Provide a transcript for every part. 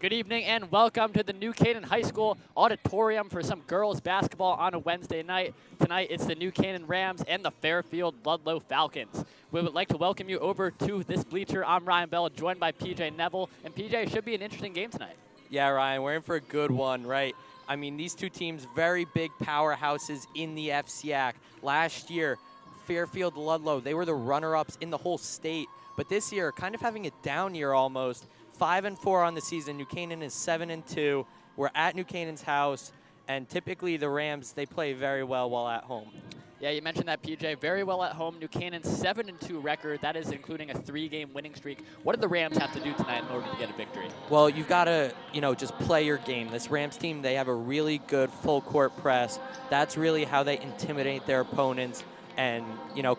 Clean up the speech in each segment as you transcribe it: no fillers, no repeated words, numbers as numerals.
Good evening and welcome to the New Canaan High School auditorium for some girls basketball on a Wednesday night. Tonight it's the New Canaan Rams and the Fairfield Ludlowe Falcons. We would like to welcome you over to this bleacher. I'm Ryan Bell, joined by PJ Neville. And PJ, it should be an interesting game tonight. Yeah, Ryan, we're in for a good one, right? I mean, these two teams, very big powerhouses in the FCAC. Last year, Fairfield Ludlowe, they were the runner-ups in the whole state. But this year, kind of having a down year almost. 5-4 on the season. New Canaan is 7-2. We're at New Canaan's house, and typically the Rams, they play very well while at home. Yeah, you mentioned that, PJ. Very well at home. New Canaan's 7-2 record. That is including a 3-game winning streak. What do the Rams have to do tonight in order to get a victory? Well, you've got to, just play your game. This Rams team, they have a really good full-court press. That's really how they intimidate their opponents and,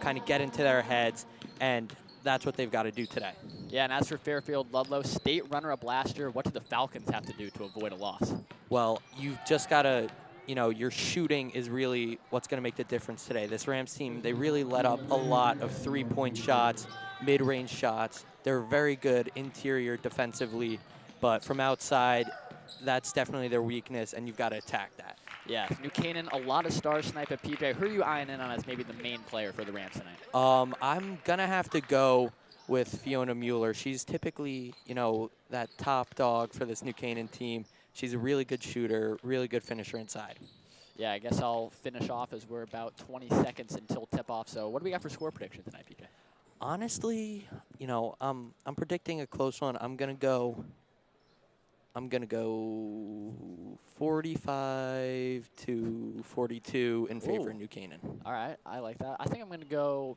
kind of get into their heads, and that's what they've got to do today. Yeah, and as for Fairfield Ludlowe, state runner-up last year, what do the Falcons have to do to avoid a loss? Well, you've just got to, your shooting is really what's going to make the difference today. This Rams team, they really let up a lot of three-point shots, mid-range shots. They're very good interior defensively, but from outside, that's definitely their weakness, and you've got to attack that. Yeah, New Canaan, a lot of stars snipe at PJ. Who are you eyeing in on as maybe the main player for the Rams tonight? I'm going to have to go with Fiona Mueller. She's typically, that top dog for this New Canaan team. She's a really good shooter, really good finisher inside. Yeah, I guess I'll finish off as we're about 20 seconds until tip-off. So what do we got for score prediction tonight, PJ? Honestly, I'm predicting a close one. I'm gonna go 45-42 in favor of New Canaan. All right, I like that. I think I'm gonna go,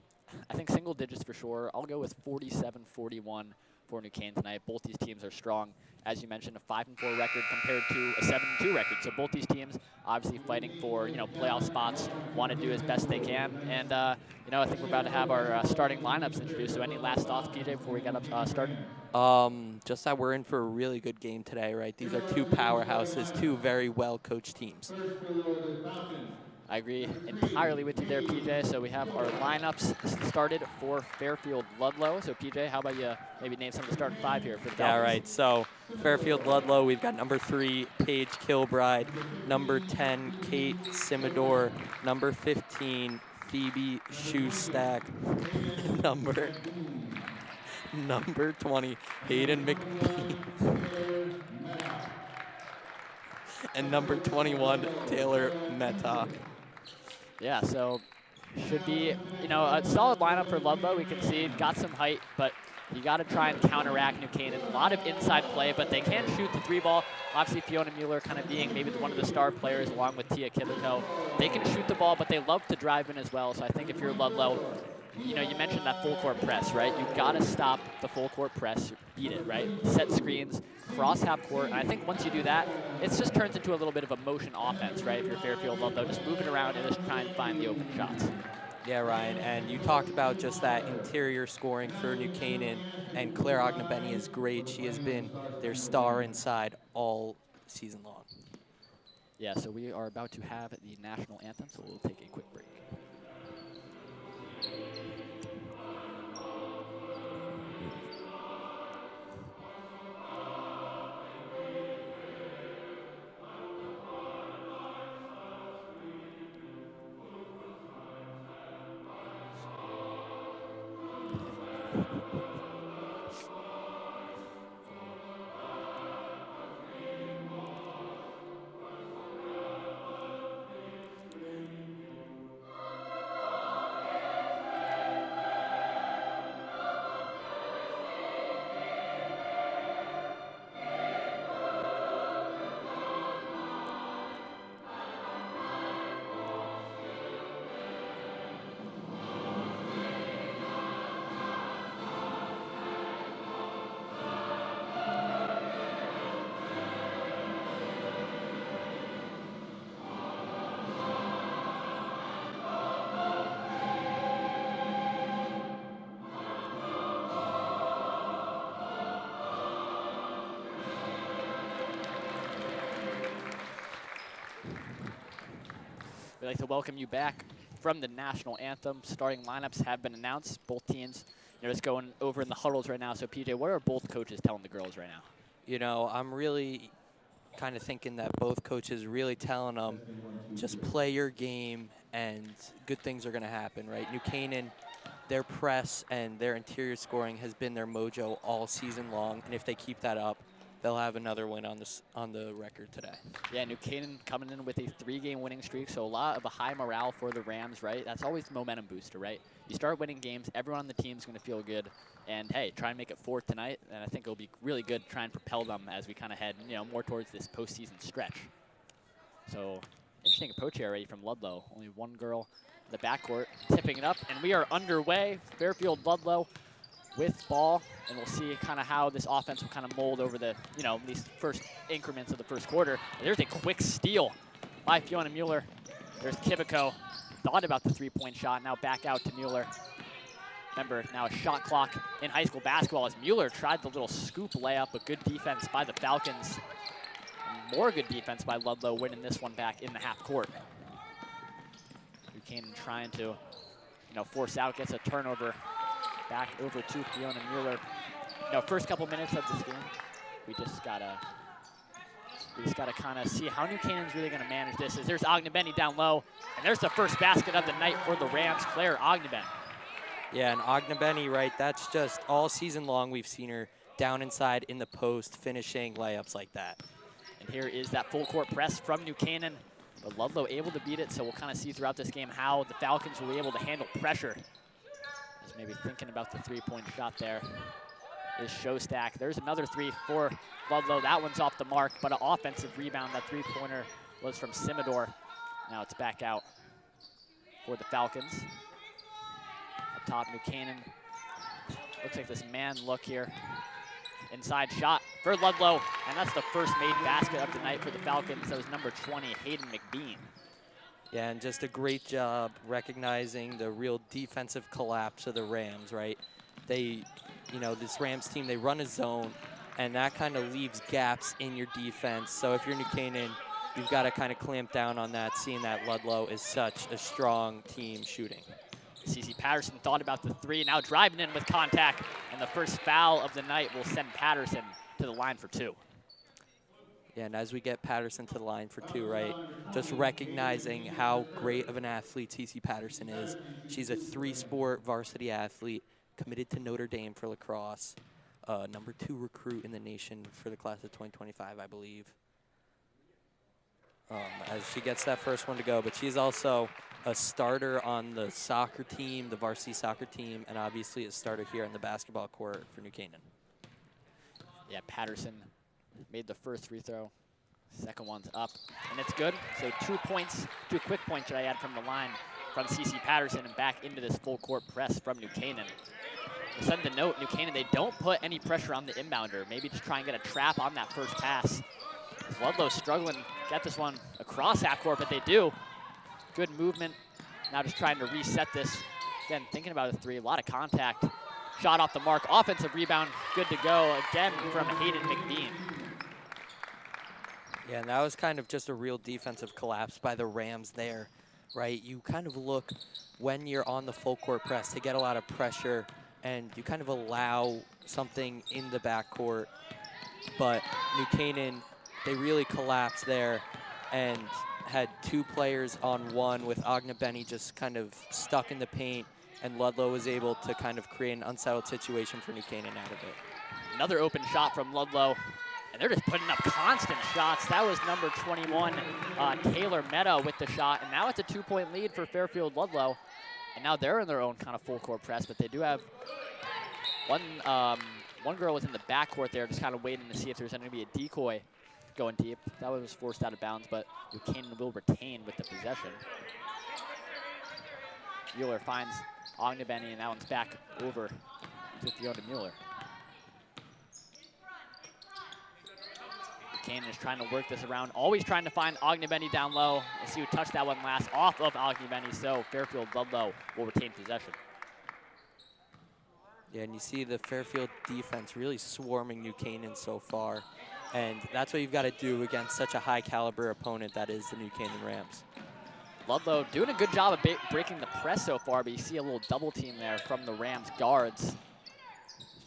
single digits for sure. I'll go with 47-41 for New Canaan tonight. Both these teams are strong. As you mentioned, a 5-4 record compared to a 7-2 record. So both these teams obviously fighting for, playoff spots, want to do as best they can. And, I think we're about to have our starting lineups introduced. So any last thoughts, PJ, before we get up started? Just that we're in for a really good game today, right? These are two powerhouses, two very well-coached teams. I agree entirely with you there, PJ. So we have our lineups started for Fairfield Ludlowe. So, PJ, how about you maybe name some of the starting five here for the Falcons? Yeah, right. So Fairfield Ludlowe, we've got number 3, Paige Kilbride, number 10, Kate Simador, number 15, Phoebe Shoestack, number 20, Hayden McBee, and number 21, Taylor Meta. Yeah, so should be, a solid lineup for Ludlowe. We can see got some height, but you got to try and counteract New Canaan. A lot of inside play, but they can shoot the 3-ball. Obviously, Fiona Mueller kind of being maybe one of the star players along with Tia Kibito. They can shoot the ball, but they love to drive in as well. So I think if you're Ludlowe, you mentioned that full court press, right? You've got to stop the full court press, beat it, right? Set screens, cross half court, and I think once you do that, it just turns into a little bit of a motion offense, right? If you're Fairfield Ludlowe, just moving around and just trying to find the open shots. Yeah, Ryan, and you talked about just that interior scoring for New Canaan, and Claire Ognabeni is great. She has been their star inside all season long. Yeah, so we are about to have the national anthem, so we'll take a quick break. like to welcome you back from the national anthem. Starting lineups have been announced. Both teams, they're just going over in the huddles right now. So, PJ, what are both coaches telling the girls right now? You know, I'm really kind of thinking that both coaches really telling them, just play your game and good things are going to happen, right? New Canaan, their press and their interior scoring has been their mojo all season long, and if they keep that up, they'll have another win on the record today. Yeah, New Canaan coming in with a 3-game winning streak, so a lot of a high morale for the Rams, right? That's always the momentum booster, right? You start winning games, everyone on the team is going to feel good, and hey, try and make it 4th tonight, and I think it'll be really good to try and propel them as we kind of head, more towards this postseason stretch. So, interesting approach here already from Ludlowe. Only one girl in the backcourt tipping it up, and we are underway. Fairfield Ludlowe with ball, and we'll see kind of how this offense will kind of mold over the, these first increments of the first quarter. And there's a quick steal by Fiona Mueller. There's Kibico. Thought about the 3-point shot, now back out to Mueller. Remember, now a shot clock in high school basketball as Mueller tried the little scoop layup, but good defense by the Falcons. And more good defense by Ludlowe, winning this one back in the half court. Buchanan trying to, force out, gets a turnover. Back over to Fiona Mueller. First couple minutes of this game, we just gotta kind of see how New Canaan's really gonna manage this. As there's Ognebenny down low, and there's the first basket of the night for the Rams, Claire Ognebenny. Yeah, and Ognebenny, right, that's just all season long we've seen her down inside in the post, finishing layups like that. And here is that full court press from New Canaan, but Ludlowe able to beat it, so we'll kind of see throughout this game how the Falcons will be able to handle pressure. Just maybe thinking about the 3-point shot there is Showstack. There's another 3 for Ludlowe. That one's off the mark, but an offensive rebound. That 3-pointer was from Simador. Now it's back out for the Falcons. Up top, New Canaan. Looks like this man look here. Inside shot for Ludlowe, and that's the first made basket of the night for the Falcons. That was number 20, Hayden McBean. Yeah, and just a great job recognizing the real defensive collapse of the Rams, right? They, this Rams team, they run a zone, and that kind of leaves gaps in your defense. So if you're New Canaan, you've got to kind of clamp down on that, seeing that Ludlowe is such a strong team shooting. CC Patterson thought about the 3, now driving in with contact, and the first foul of the night will send Patterson to the line for 2. Yeah, and as we get Patterson to the line for 2, right, just recognizing how great of an athlete CC Patterson is. She's a 3-sport varsity athlete, committed to Notre Dame for lacrosse, number 2 recruit in the nation for the class of 2025, I believe. As she gets that first one to go, but she's also a starter on the soccer team, the varsity soccer team, and obviously a starter here on the basketball court for New Canaan. Yeah, Patterson made the first free throw. Second one's up, and it's good. So 2 points, 2 quick points that I had from the line from CC Patterson and back into this full court press from New Canaan. Something to note, New Canaan, they don't put any pressure on the inbounder. Maybe just try and get a trap on that first pass. Ludlowe struggling, get this one across half court, but they do. Good movement. Now just trying to reset this. Again, thinking about a 3, a lot of contact. Shot off the mark, offensive rebound, good to go. Again from Hayden McBean. Yeah, and that was kind of just a real defensive collapse by the Rams there, right? You kind of look when you're on the full court press to get a lot of pressure, and you kind of allow something in the backcourt. But New Canaan, they really collapsed there and had 2 players on 1 with Ognebenny just kind of stuck in the paint, and Ludlowe was able to kind of create an unsettled situation for New Canaan out of it. Another open shot from Ludlowe, and they're just putting up constant shots. That was number 21, Taylor Meta with the shot, and now it's a 2-point lead for Fairfield Ludlowe. And now they're in their own kind of full court press, but they do have one girl was in the backcourt there, just kind of waiting to see if there's going to be a decoy going deep. That one was forced out of bounds, but Buchanan will retain with the possession. Mueller finds Ognebenny, and that one's back over to Fiona Mueller. Buchanan is trying to work this around, always trying to find Ognebenny down low. Let's see who touched that one last, off of Ognebenny, so Fairfield Ludlowe will retain possession. Yeah, and you see the Fairfield defense really swarming New Canaan so far. And that's what you've got to do against such a high caliber opponent that is the New Canaan Rams. Ludlowe doing a good job of breaking the press so far, but you see a little double team there from the Rams guards. So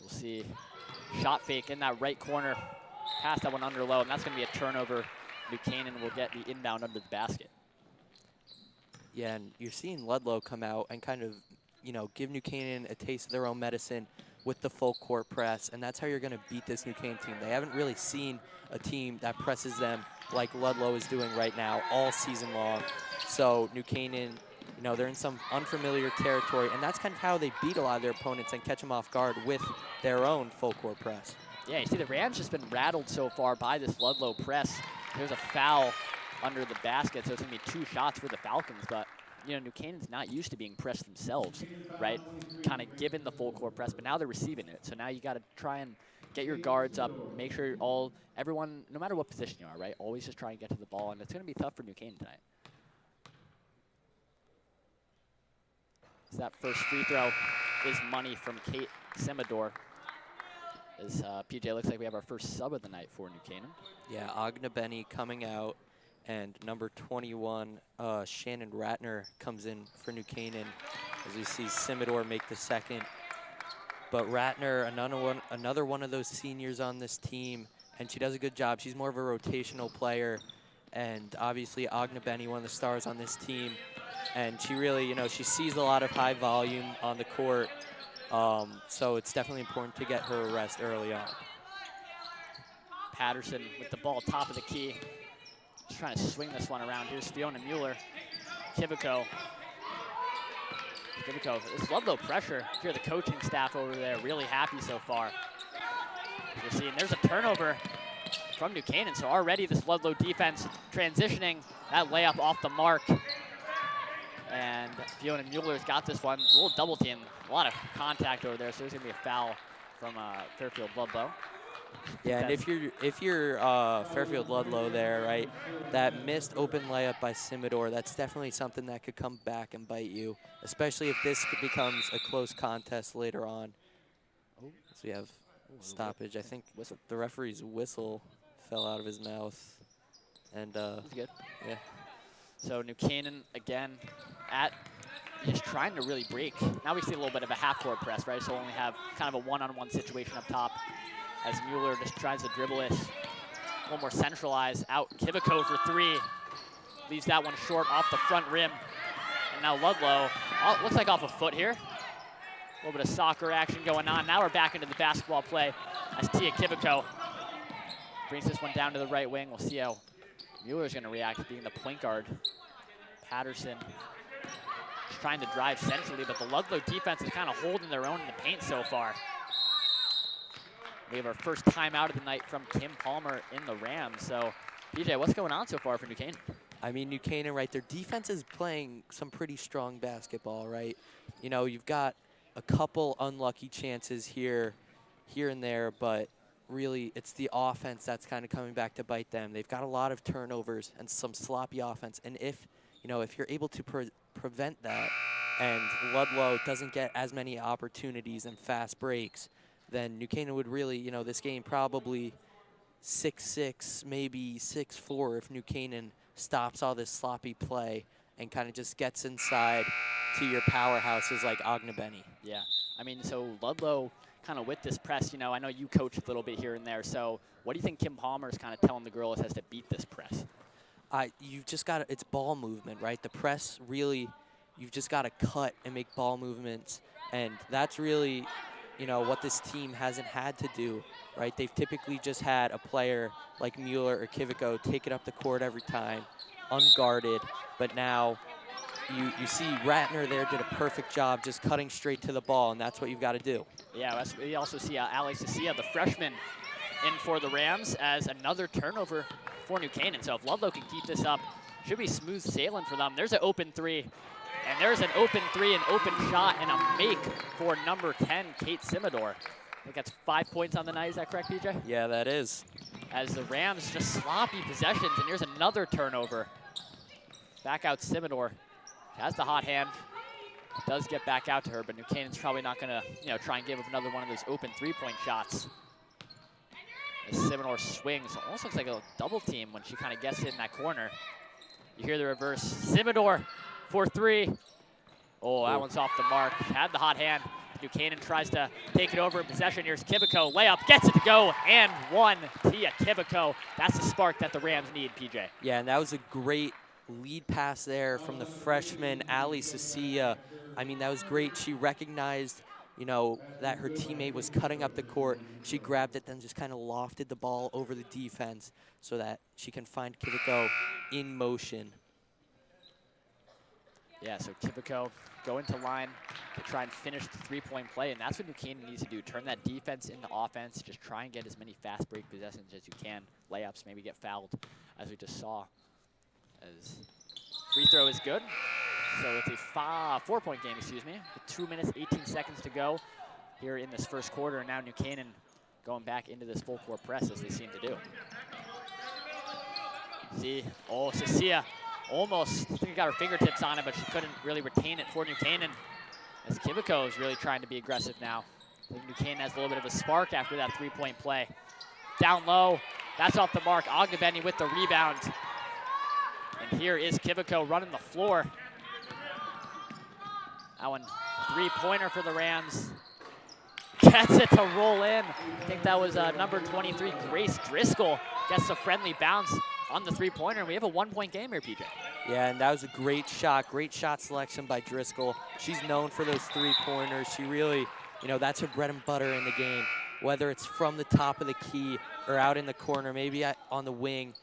we'll see shot fake in that right corner. Pass that one under low, and that's going to be a turnover. New Canaan will get the inbound under the basket. Yeah, and you're seeing Ludlowe come out and kind of, give New Canaan a taste of their own medicine with the full court press, and that's how you're going to beat this New Canaan team. They haven't really seen a team that presses them like Ludlowe is doing right now all season long. So New Canaan, they're in some unfamiliar territory, and that's kind of how they beat a lot of their opponents and catch them off guard with their own full court press. Yeah, you see the Rams just been rattled so far by this Ludlowe press. There's a foul under the basket, so it's going to be 2 shots for the Falcons, but New Canaan's not used to being pressed themselves, right? Kind of given the full court press, but now they're receiving it. So now you got to try and get your guards up, make sure everyone, no matter what position you are, right? Always just try and get to the ball, and it's going to be tough for New Canaan tonight. So that first free throw is money from Kate Simador. As PJ, looks like we have our first sub of the night for New Canaan. Yeah, Benny coming out. And number 21, Shannon Ratner comes in for New Canaan, as we see Simador make the second. But Ratner, another one of those seniors on this team, and she does a good job. She's more of a rotational player, and obviously Benny, one of the stars on this team. And she really, she sees a lot of high volume on the court, so it's definitely important to get her a rest early on. Patterson with the ball top of the key. Just trying to swing this one around. Here's Fiona Mueller. Kivico. This Ludlowe pressure. Here the coaching staff over there really happy so far. As we're seeing there's a turnover from New Canaan. So already this Ludlowe defense transitioning. That layup off the mark. And Fiona Mueller's got this one. A little double team. A lot of contact over there. So there's going to be a foul from Fairfield Ludlowe. Yeah, and if you're Fairfield Ludlowe there, right, that missed open layup by Simador, that's definitely something that could come back and bite you, especially if this becomes a close contest later on. So we have stoppage. I think the referee's whistle fell out of his mouth. And that's good. Yeah. So New Canaan again just trying to really break. Now we see a little bit of a half-court press, right? So we only have kind of a one-on-one situation up top. As Mueller just tries to dribble it. A little more centralized. Out Kivico for 3. Leaves that one short off the front rim. And now Ludlowe, looks like off a foot here. A little bit of soccer action going on. Now we're back into the basketball play as Tia Kivico brings this one down to the right wing. We'll see how Mueller's going to react, being the point guard. Patterson just trying to drive centrally, but the Ludlowe defense is kind of holding their own in the paint so far. We have our first timeout of the night from Kim Palmer in the Rams. So, PJ, what's going on so far for New Canaan? I mean, New Canaan, right, their defense is playing some pretty strong basketball, right? You've got a couple unlucky chances here and there, but really it's the offense that's kind of coming back to bite them. They've got a lot of turnovers and some sloppy offense, and if you're able to prevent that and Ludlowe doesn't get as many opportunities and fast breaks, then New Canaan would really, this game probably 6-6, maybe 6-4 if New Canaan stops all this sloppy play and kind of just gets inside to your powerhouses like Benny. Yeah, I mean, so Ludlowe kind of with this press, I know you coach a little bit here and there, so what do you think Kim Palmer is kind of telling the girls has to beat this press? You've just got it's ball movement, right? The press really, you've just got to cut and make ball movements, and that's really what this team hasn't had to do, right? They've typically just had a player like Mueller or Kivico take it up the court every time, unguarded. But now you see Ratner there did a perfect job just cutting straight to the ball, and that's what you've got to do. Yeah, we also see Alex Acia, the freshman, in for the Rams as another turnover for New Canaan. So if Ludlowe can keep this up, should be smooth sailing for them. There's an open 3. And there's an open 3, an open shot, and a make for number 10, Kate Simador. I think that's 5 points on the night. Is that correct, PJ? Yeah, that is. As the Rams just sloppy possessions, and here's another turnover. Back out Simador. She has the hot hand. Does get back out to her, but New Canaan's probably not going to, try and give up another one of those open 3-point shots. As Simador swings, almost looks like a double team when she kind of gets it in that corner. You hear the reverse. Simidor for three. Oh, that one's off the mark. Had the hot hand. Buchanan tries to take it over in possession. Here's Kibico. Layup, gets it to go, and one. Tia Kibico. That's the spark that the Rams need, PJ. Yeah, and that was a great lead pass there from the freshman, Ali Cecilia. I mean, that was great. She recognized, you know, that her teammate was cutting up the court. She grabbed it, then just kind of lofted the ball over the defense so that she can find Kibico in motion. Yeah, so Kibico going to line to try and finish the three-point play, and that's what Buchanan needs to do. Turn that defense into offense. Just try and get as many fast break possessions as you can. Layups, maybe get fouled, as we just saw. As free throw is good. So it's a four-point game, excuse me, with 2 minutes, 18 seconds to go here in this first quarter. And now New Canaan going back into this full-court press, as they seem to do. See, oh, Cecilia almost, I think got her fingertips on it, but she couldn't really retain it for New Canaan. As Kibico is really trying to be aggressive now. I think New Canaan has a little bit of a spark after that three-point play. Down low, that's off the mark. Ognabeni with the rebound. And here is Kibico running the floor. That one, three-pointer for the Rams. Gets it to roll in. I think that was number 23, Grace Driscoll. Gets a friendly bounce on the three-pointer, and we have a one-point game here, PJ. Yeah, and that was a great shot selection by Driscoll. She's known for those three-pointers. She really, you know, that's her bread and butter in the game. Whether it's from the top of the key or out in the corner, maybe on the wing,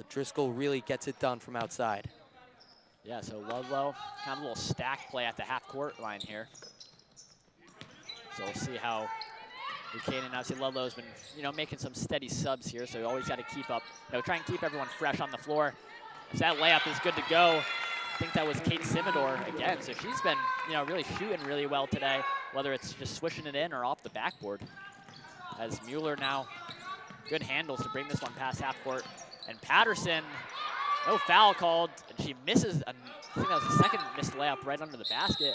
Driscoll really gets it done from outside. Yeah, so Ludlowe, kind of a little stack play at the half-court line here. So we'll see how Buchanan, obviously Ludlow's been, you know, making some steady subs here, so you always got to keep up, you know, try and keep everyone fresh on the floor. If that layup is good to go, I think that was Kate Simidor again, so she's been, you know, really shooting really well today, whether it's just swishing it in or off the backboard. As Mueller now, good handles to bring this one past half court. And Patterson, no foul called, and she misses, I think that was the second missed layup right under the basket.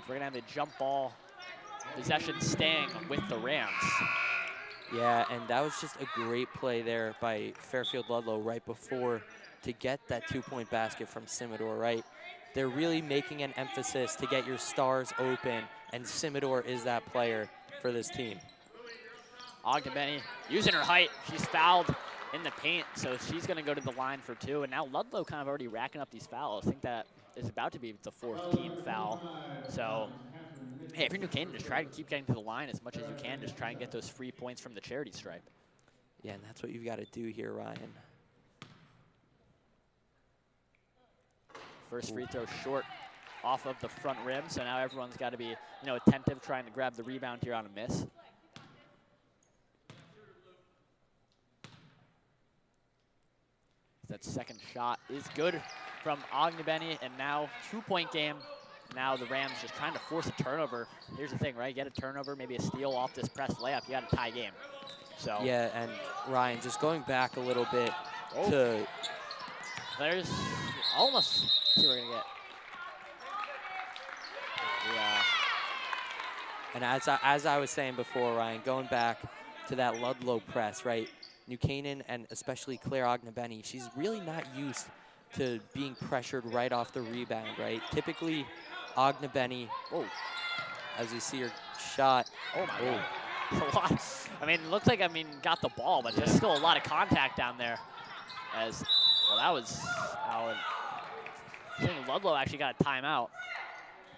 We're gonna have a jump ball possession staying with the Rams. Yeah, and that was just a great play there by Fairfield Ludlowe right before to get that two-point basket from Simidor, right? They're really making an emphasis to get your stars open, and Simidor is that player for this team. Ognabeni using her height. She's fouled in the paint, so she's going to go to the line for two. And now Ludlowe kind of already racking up these fouls. I think that is about to be the fourth team foul. So, hey, if you're New Canaan, just try to keep getting to the line as much as you can. Just try and get those free points from the charity stripe. Yeah, and that's what you've got to do here, Ryan. First free throw short off of the front rim, so now everyone's got to be, you know, attentive, trying to grab the rebound here on a miss. That second shot is good from Ognabeni, and now two-point game. Now the Rams just trying to force a turnover. Here's the thing, right? You get a turnover, maybe a steal off this press layup, you got a tie game. So yeah, and Ryan, just going back a little bit to... There's almost, see what we're gonna get. Yeah. And as I was saying before, Ryan, going back to that Ludlowe press, right? New Canaan, and especially Claire Ognabeni, she's really not used to being pressured right off the rebound, right? Typically, Ognabeni, as you see her shot. Oh my God. It's a lot. I mean, it looks like, got the ball, but there's still a lot of contact down there. As, well, that was out. I think Ludlowe actually got a timeout.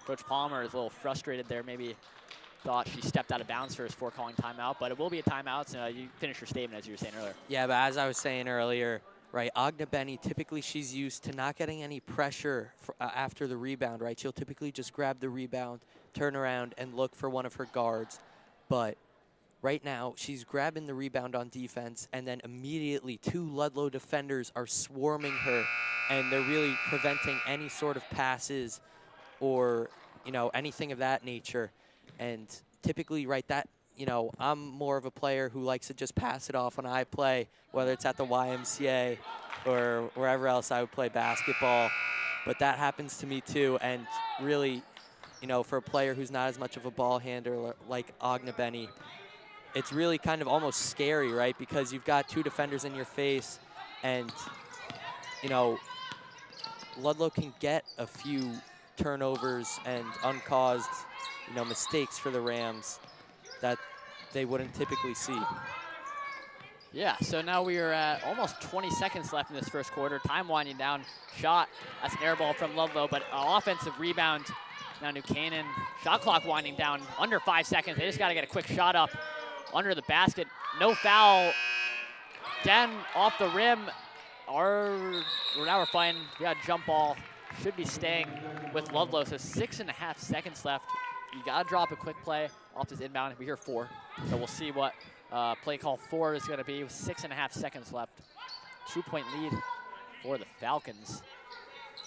Coach Palmer is a little frustrated there, maybe thought she stepped out of bounds first before calling timeout, but it will be a timeout, so you finish your statement as you were saying earlier. Yeah, but as I was saying earlier, right, Ognabeni, typically she's used to not getting any pressure after the rebound, right? She'll typically just grab the rebound, turn around, and look for one of her guards. But right now, she's grabbing the rebound on defense, and then immediately two Ludlowe defenders are swarming her, and they're really preventing any sort of passes or, you know, anything of that nature. And typically, right, that, you know, I'm more of a player who likes to just pass it off when I play, whether it's at the YMCA or wherever else I would play basketball. But that happens to me too. And really, you know, for a player who's not as much of a ball handler like Ognabeni, it's really kind of almost scary, right? Because you've got two defenders in your face, and, you know, Ludlowe can get a few turnovers and uncaused, mistakes for the Rams that they wouldn't typically see. Yeah, so now we are at almost 20 seconds left in this first quarter. Time winding down. Shot. That's an air ball from Ludlowe, but an offensive rebound. Now New Canaan. Shot clock winding down. Under 5 seconds. They just got to get a quick shot up under the basket. No foul. Down off the rim. Now we're finding we got a jump ball. Should be staying with Ludlowe. So 6.5 seconds left. You got to drop a quick play off this inbound. We hear 4. So we'll see what play call 4 is going to be with 6.5 seconds left. 2-point lead for the Falcons.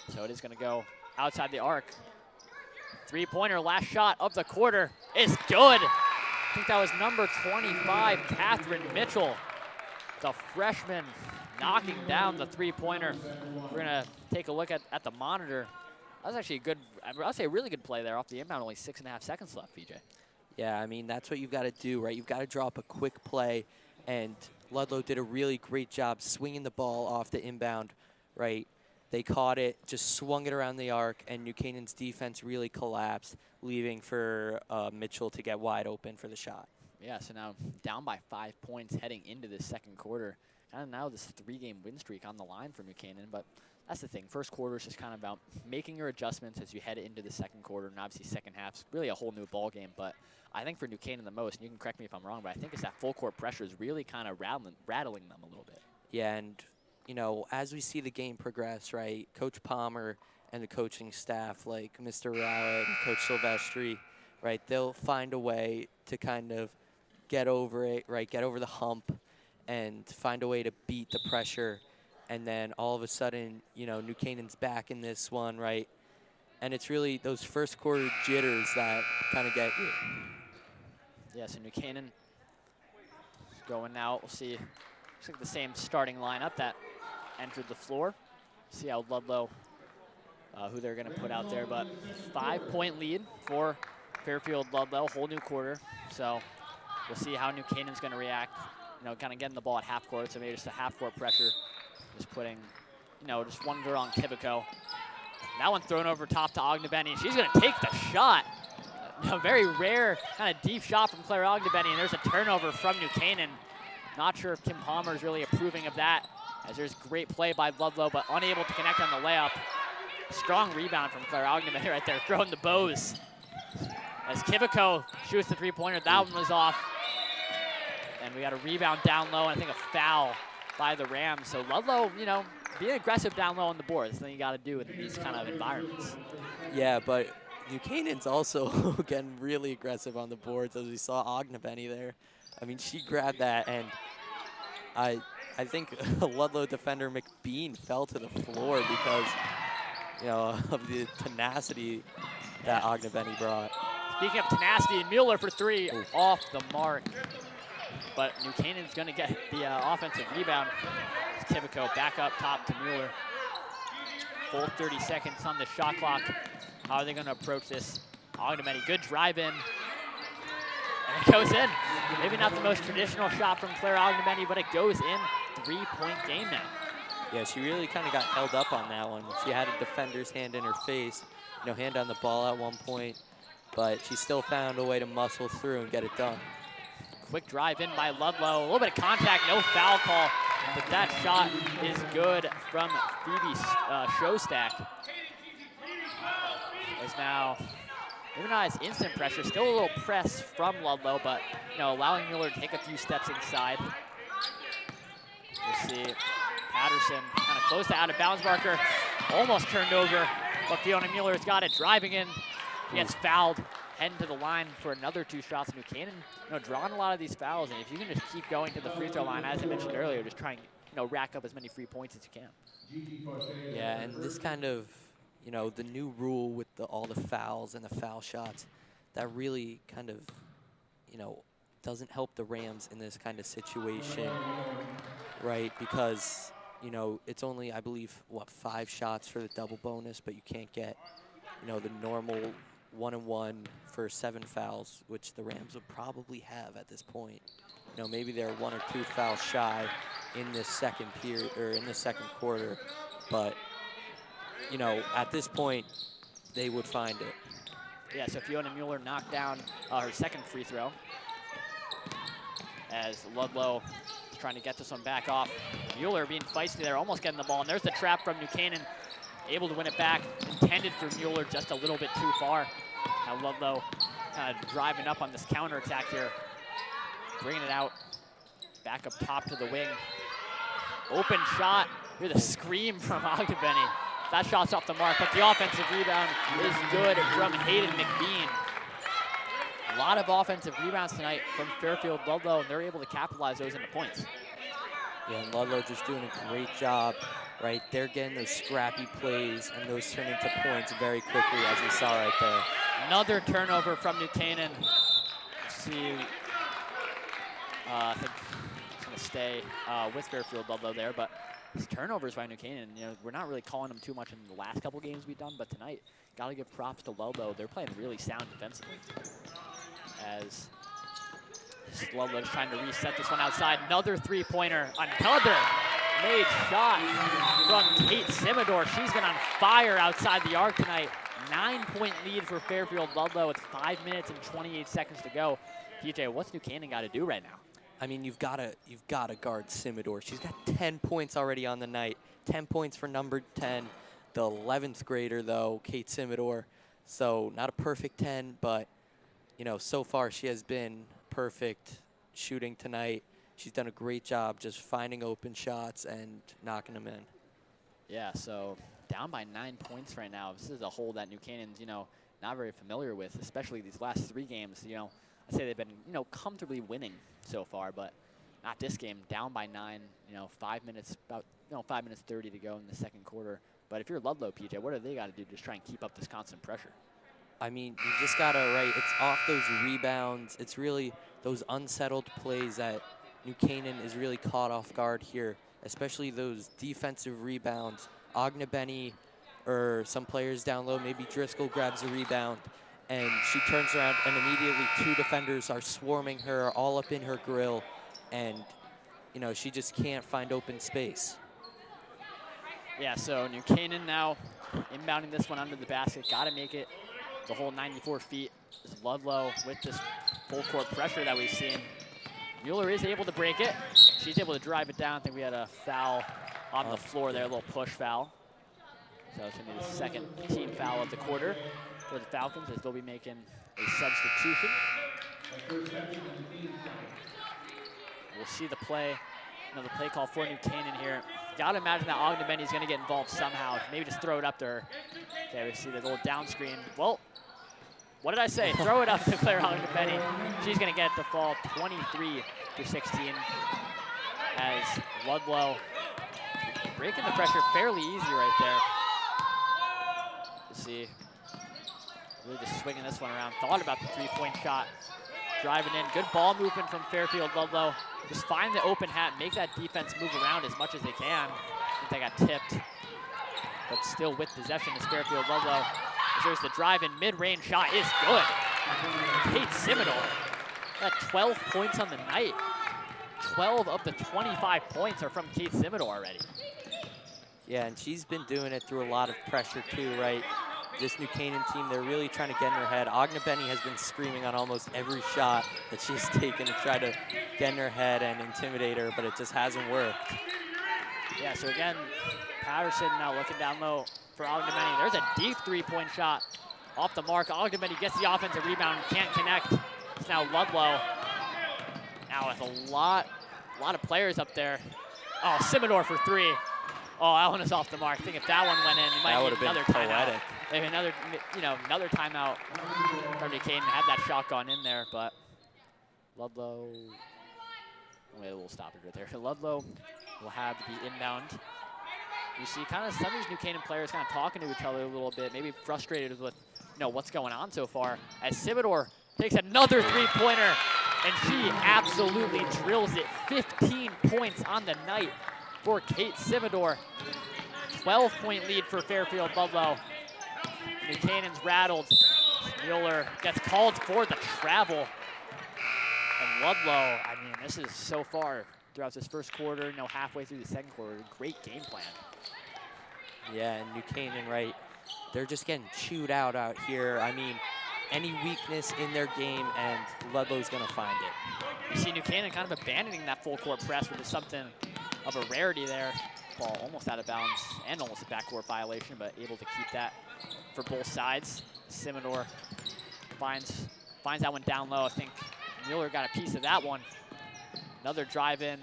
So it is going to go outside the arc. 3-pointer, last shot of the quarter is good. I think that was number 25, Catherine Mitchell, the freshman, knocking down the 3-pointer. We're going to take a look at the monitor. That was actually a good, I'll say a really good play there off the inbound, only 6.5 seconds left, PJ. Yeah, I mean, that's what you've got to do, right? You've got to drop a quick play, and Ludlowe did a really great job swinging the ball off the inbound, right? They caught it, just swung it around the arc, and New Canaan's defense really collapsed, leaving for Mitchell to get wide open for the shot. Yeah, so now down by 5 points heading into this second quarter. Kind of now this 3-game win streak on the line for New Canaan, but that's the thing. First quarter is just kind of about making your adjustments as you head into the second quarter, and obviously second half's really a whole new ball game. But I think for New Canaan the most, and you can correct me if I'm wrong, but I think it's that full court pressure is really kind of rattling them a little bit. Yeah, and as we see the game progress, right, Coach Palmer and the coaching staff, like Mr. Rowett and Coach Silvestri, right, they'll find a way to kind of get over it, right, get over the hump and find a way to beat the pressure. And then all of a sudden, New Canaan's back in this one, right? And it's really those first quarter jitters that kind of get you. Yeah, so New Canaan going now. We'll see. Looks like the same starting lineup that entered the floor. See how Ludlowe, who they're going to put out there. But 5-point lead for Fairfield Ludlowe, whole new quarter. So we'll see how New Canaan's going to react. Kind of getting the ball at half court. So maybe just a half court pressure. Just putting, just one girl on Kivico. That one thrown over top to Ognebenny. She's going to take the shot. A very rare kind of deep shot from Claire Ognebenny, and there's a turnover from New Canaan. Not sure if Kim Palmer is really approving of that, as there's great play by Ludlowe, but unable to connect on the layup. Strong rebound from Claire Ognebenny right there, throwing the bows. As Kivico shoots the 3-pointer, that one was off. And we got a rebound down low, and I think a foul by the Rams. So Ludlowe, being aggressive down low on the board. That's the thing you got to do in these kind of environments. Yeah, but New Canaan's also getting really aggressive on the boards, as we saw Ognebenny there. I mean, she grabbed that, and I think Ludlowe defender McBean fell to the floor because, of the tenacity that Ognebenny brought. Speaking of tenacity, Mueller for 3, off the mark. But New Canaan's going to get the offensive rebound. Kivico back up top to Mueller. Full 30 seconds on the shot clock. How are they going to approach this? Ognebenny, good drive in. And it goes in. Maybe not the most traditional shot from Claire Ognebenny, but it goes in. 3-point game now. Yeah, she really kind of got held up on that one. She had a defender's hand in her face, hand on the ball at one point, but she still found a way to muscle through and get it done. Quick drive in by Ludlowe. A little bit of contact, no foul call, but that shot is good from Phoebe Showstack. Is now, maybe not as instant pressure, still a little press from Ludlowe, but allowing Mueller to take a few steps inside. We'll see Patterson kind of close to out of bounds marker, almost turned over, but Fiona Mueller's got it, driving in. She gets fouled, heading to the line for another 2 shots. New Canaan, drawing a lot of these fouls, and if you can just keep going to the free throw line, as I mentioned earlier, just try and rack up as many free points as you can. Yeah, and this kind of, the new rule with all the fouls and the foul shots, that really kind of, doesn't help the Rams in this kind of situation, right? Because, it's only, I believe, 5 shots for the double bonus, but you can't get, the normal 1-and-1 for 7 fouls, which the Rams would probably have at this point. Maybe they're 1 or 2 fouls shy in this second period or in the second quarter, but you know, at this point, they would find it. Yeah, so Fiona Mueller knocked down her second free throw. As Ludlowe is trying to get this one back off. Mueller being feisty there, almost getting the ball. And there's the trap from New Canaan, able to win it back. Intended for Mueller, just a little bit too far. Now Ludlowe kind of driving up on this counterattack here. Bringing it out, back up top to the wing. Open shot, hear the scream from Ogdenbenny. That shot's off the mark, but the offensive rebound is good from Hayden McBean. A lot of offensive rebounds tonight from Fairfield Ludlowe, and they're able to capitalize those into points. Yeah, and Ludlowe just doing a great job, right? They're getting those scrappy plays, and those turn into points very quickly, as we saw right there. Another turnover from New Canaan. Let's see, I think it's going to stay with Fairfield Ludlowe there, but these turnovers by New Canaan, you know, we're not really calling them too much in the last couple games we've done, but tonight, got to give props to Ludlowe. They're playing really sound defensively. As Ludlowe's trying to reset this one outside. Another three-pointer, another made shot from Kate Simidor. She's been on fire outside the arc tonight. 9-point lead for Fairfield Ludlowe with 5 minutes and 28 seconds to go. PJ, what's New Canaan got to do right now? I mean, you've got to guard Simidor. She's got 10 points already on the night. 10 points for number 10, the 11th grader though, Kate Simidor. So not a perfect 10, but you know, so far she has been perfect shooting tonight. She's done a great job just finding open shots and knocking them in. Yeah, so down by 9 points right now. This is a hole that New Canaan's, you know, not very familiar with, especially these last 3 games. You know, I'd say they've been, you know, comfortably winning so far, but not this game. Down by 9, you know, 5 minutes, about, you know, 5 minutes 30 to go in the second quarter. But if you're Ludlowe, PJ, what do they got to do to just try and keep up this constant pressure? I mean, you just got to, right, it's off those rebounds. It's really those unsettled plays that New Canaan is really caught off guard here, especially those defensive rebounds. Ogdenbenny or some players down low, maybe Driscoll grabs a rebound, and she turns around, and immediately 2 defenders are swarming her, all up in her grill, and, you know, she just can't find open space. Yeah, so New Canaan now inbounding this one under the basket. Got to make it the whole 94 feet. This Ludlowe with this full court pressure that we've seen. Mueller is able to break it. She's able to drive it down. I think we had a foul on the floor there, a little push foul. So it's going to be the second team foul of the quarter for the Falcons, as they'll be making a substitution. We'll see the play, another play call for New Canaan here. Got to imagine that Ogdenbenny is going to get involved somehow. Maybe just throw it up to her. Okay, we see the little down screen. Well, what did I say? Throw it up to Claire Ogdenbenny. She's going to get the fall 23-16 as Ludlowe breaking the pressure fairly easy right there. Let's see. Really just swinging this one around. Thought about the three-point shot. Driving in. Good ball movement from Fairfield Ludlowe. Just find the open hat, make that defense move around as much as they can. I think they got tipped. But still with possession is Fairfield Ludlowe. There's the drive-in mid-range shot is good. Kate Simidor got 12 points on the night. 12 of the 25 points are from Kate Simidor already. Yeah, and she's been doing it through a lot of pressure too, right? This New Canaan team, they're really trying to get in her head. Ogdenbenny has been screaming on almost every shot that she's taken to try to get in her head and intimidate her, but it just hasn't worked. Yeah, so again, Patterson now looking down low for Ogdenbenny. There's a deep three-point shot off the mark. Ogdenbenny gets the offensive rebound, can't connect. It's now Ludlowe. Now with a lot of players up there. Oh, Simidor for 3. Oh, that one is off the mark. I think if that one went in, you might need another timeout. Maybe another, you know, another timeout from New Canaan. Had that shot gone in there, but Ludlowe. Wait, we'll stop it right there. Ludlowe will have the inbound. You see kind of some of these New Canaan players kind of talking to each other a little bit, maybe frustrated with, you know, what's going on so far. As Simidor takes another three-pointer, and she absolutely drills it. 15 points on the night for Kate Simidor. 12-point lead for Fairfield Ludlowe. New Canaan's rattled. Mueller gets called for the travel. And Ludlowe, I mean, this is so far throughout this first quarter, you know, halfway through the second quarter, great game plan. Yeah, and New Canaan, right, they're just getting chewed out here. I mean, any weakness in their game, and Ludlow's going to find it. You see New Canaan kind of abandoning that full court press, which is something of a rarity there. Ball almost out of bounds and almost a backcourt violation, but able to keep that for both sides. Simidor finds that one down low. I think Mueller got a piece of that one. Another drive in.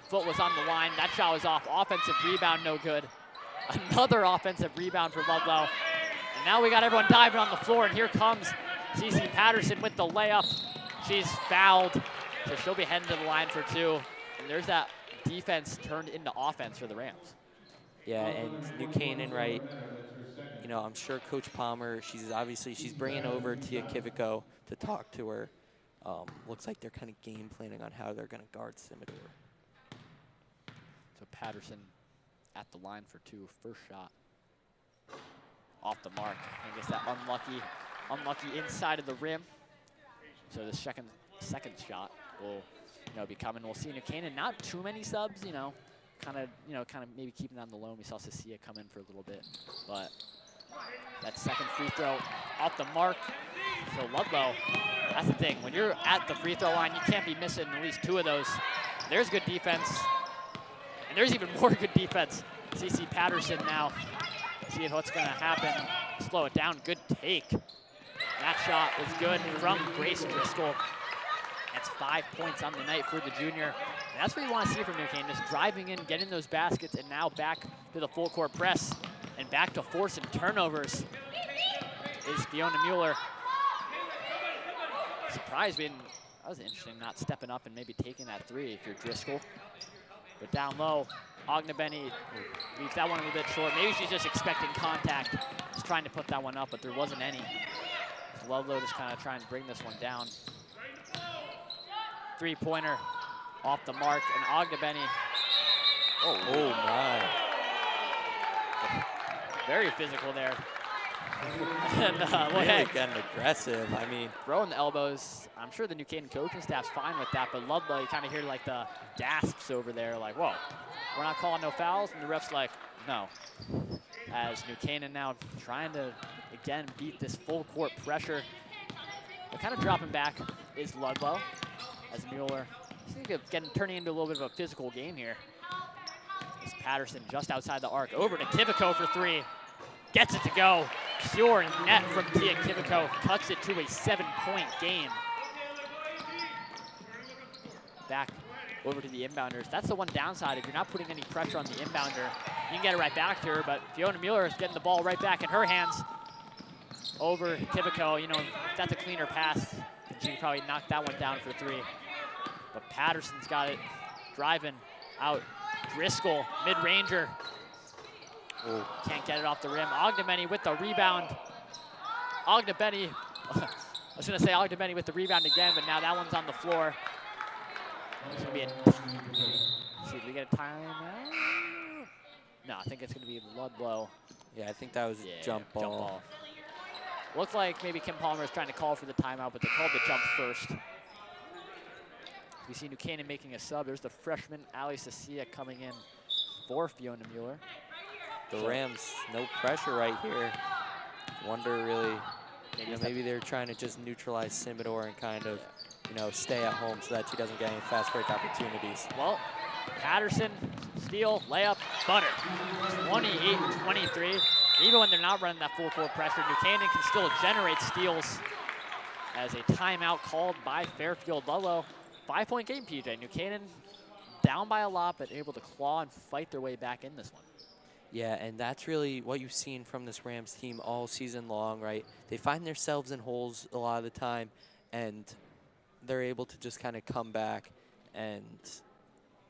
Foot was on the line. That shot was off. Offensive rebound, no good. Another offensive rebound for Ludlowe. And now we got everyone diving on the floor, and here comes CC Patterson with the layup. She's fouled, so she'll be heading to the line for 2. And there's that defense turned into offense for the Rams. Yeah, and New Canaan, right, you know, I'm sure Coach Palmer, she's bringing over Tia Kiviko to talk to her. Looks like they're kind of game planning on how they're going to guard Simidor. So Patterson at the line for 2, first shot. Off the mark. I guess that unlucky inside of the rim. So the second shot will, you know, be coming. We'll see New Canaan, not too many subs, you know, kind of maybe keeping it on the low. We saw Cecilia come in for a little bit, but that second free throw off the mark. So Ludlowe, that's the thing. When you're at the free throw line, you can't be missing at least 2 of those. There's good defense, and there's even more good defense. CC Patterson now, seeing what's going to happen. Slow it down, good take. That shot was good from Grace Driscoll. That's 5 points on the night for the junior. And that's what you want to see from New Canaan, just driving in, getting those baskets, and now back to the full court press and back to forcing turnovers is Fiona Mueller. Surprised that was interesting, not stepping up and maybe taking that 3 if you're Driscoll. But down low, Ognebenny leaves that one a little bit short. Maybe she's just expecting contact. Just trying to put that one up, but there wasn't any. So Ludlowe just kind of trying to bring this one down. 3-pointer off the mark, and Ognebenny. Oh my. Very physical there. And, well, really hey, getting aggressive. I mean, throwing the elbows. I'm sure the New Canaan coaching staff's fine with that, but Ludlowe, you kind of hear like the gasps over there, like, whoa, we're not calling no fouls, and the ref's like, no. As New Canaan now trying to, again, beat this full court pressure. But kind of dropping back is Ludlowe, as Mueller, turning into a little bit of a physical game here. It's Patterson just outside the arc, over to Kiviko for 3. Gets it to go. Pure net from Tia Kiviko, cuts it to a 7-point game. Back over to the inbounders. That's the one downside. If you're not putting any pressure on the inbounder, you can get it right back to her, but Fiona Mueller is getting the ball right back in her hands. Over Kiviko, you know, if that's a cleaner pass, she can probably knock that one down for 3. But Patterson's got it, driving out. Driscoll, mid-ranger. Can't get it off the rim. Ognebenny with the rebound. Ognebenny, I was going to say Ognebenny with the rebound again, but now that one's on the floor. It's going to be a, let's see, did we get a timeout? No, I think it's going to be Ludlowe. yeah, I think that was a jump ball. Looks like maybe Kim Palmer is trying to call for the timeout, but they called the jump first. We see New Canaan making a sub. There's the freshman, Ali Cecilia, coming in for Fiona Mueller. The Rams, no pressure right here. Wonder really, maybe they're trying to just neutralize Simidor and kind of, you know, stay at home so that she doesn't get any fast break opportunities. Well, Patterson, steal, layup, butter. 28-23. Even when they're not running that full court pressure, New Canaan can still generate steals as a timeout called by Fairfield. Ludlowe. 5-point game, PJ. New Canaan down by a lot, but able to claw and fight their way back in this one. Yeah, and that's really what you've seen from this Rams team all season long, right? They find themselves in holes a lot of the time, and they're able to just kind of come back and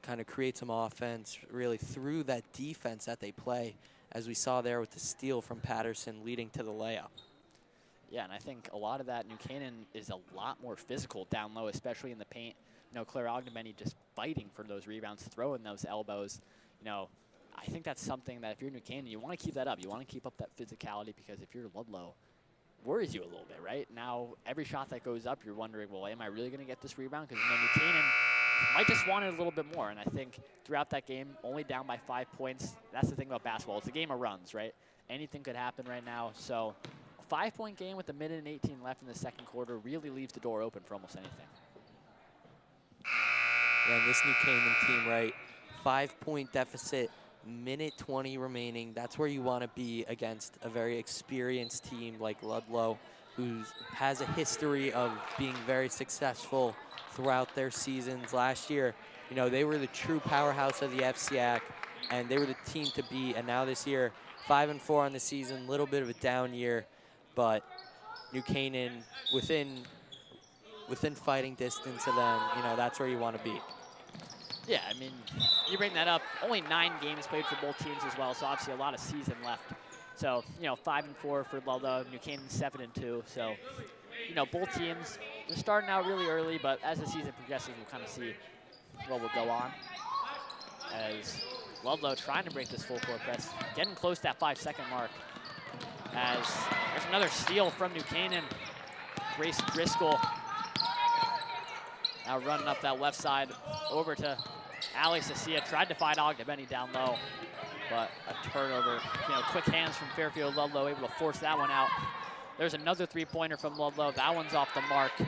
kind of create some offense really through that defense that they play, as we saw there with the steal from Patterson leading to the layup. Yeah, and I think a lot of that, New Canaan is a lot more physical down low, especially in the paint. You know, Claire Ognebenny just fighting for those rebounds, throwing those elbows. You know, I think that's something that if you're New Canaan, you want to keep that up. You want to keep up that physicality, because if you're Ludlowe, worries you a little bit, right? Now, every shot that goes up, you're wondering, well, am I really going to get this rebound? Because, you know, New Canaan might just want it a little bit more. And I think throughout that game, only down by 5 points. That's the thing about basketball. It's a game of runs, right? Anything could happen right now. So a 5-point game with 1:18 left in the second quarter really leaves the door open for almost anything. Yeah, and this New Canaan team, right? 5-point deficit, 1:20 remaining. That's where you want to be against a very experienced team like Ludlowe, who has a history of being very successful throughout their seasons. Last year, you know, they were the true powerhouse of the FCAC, and they were the team to beat. And now this year, 5-4 on the season, a little bit of a down year, but New Canaan within fighting distance of them, you know, that's where you want to be. Yeah, I mean, you bring that up. Only 9 games played for both teams as well, so obviously a lot of season left. So, you know, 5-4 for Ludlowe, New Canaan 7-2. So, you know, both teams, they're starting out really early, but as the season progresses, we'll kind of see what will go on. As Ludlowe trying to break this full court press, getting close to that 5-second mark. As there's another steal from New Canaan. Grace Driscoll now running up that left side over to Alex Asia. Tried to find Ogdenbenny down low, but a turnover. You know, quick hands from Fairfield. Ludlowe able to force that one out. There's another 3-pointer from Ludlowe. That one's off the mark. And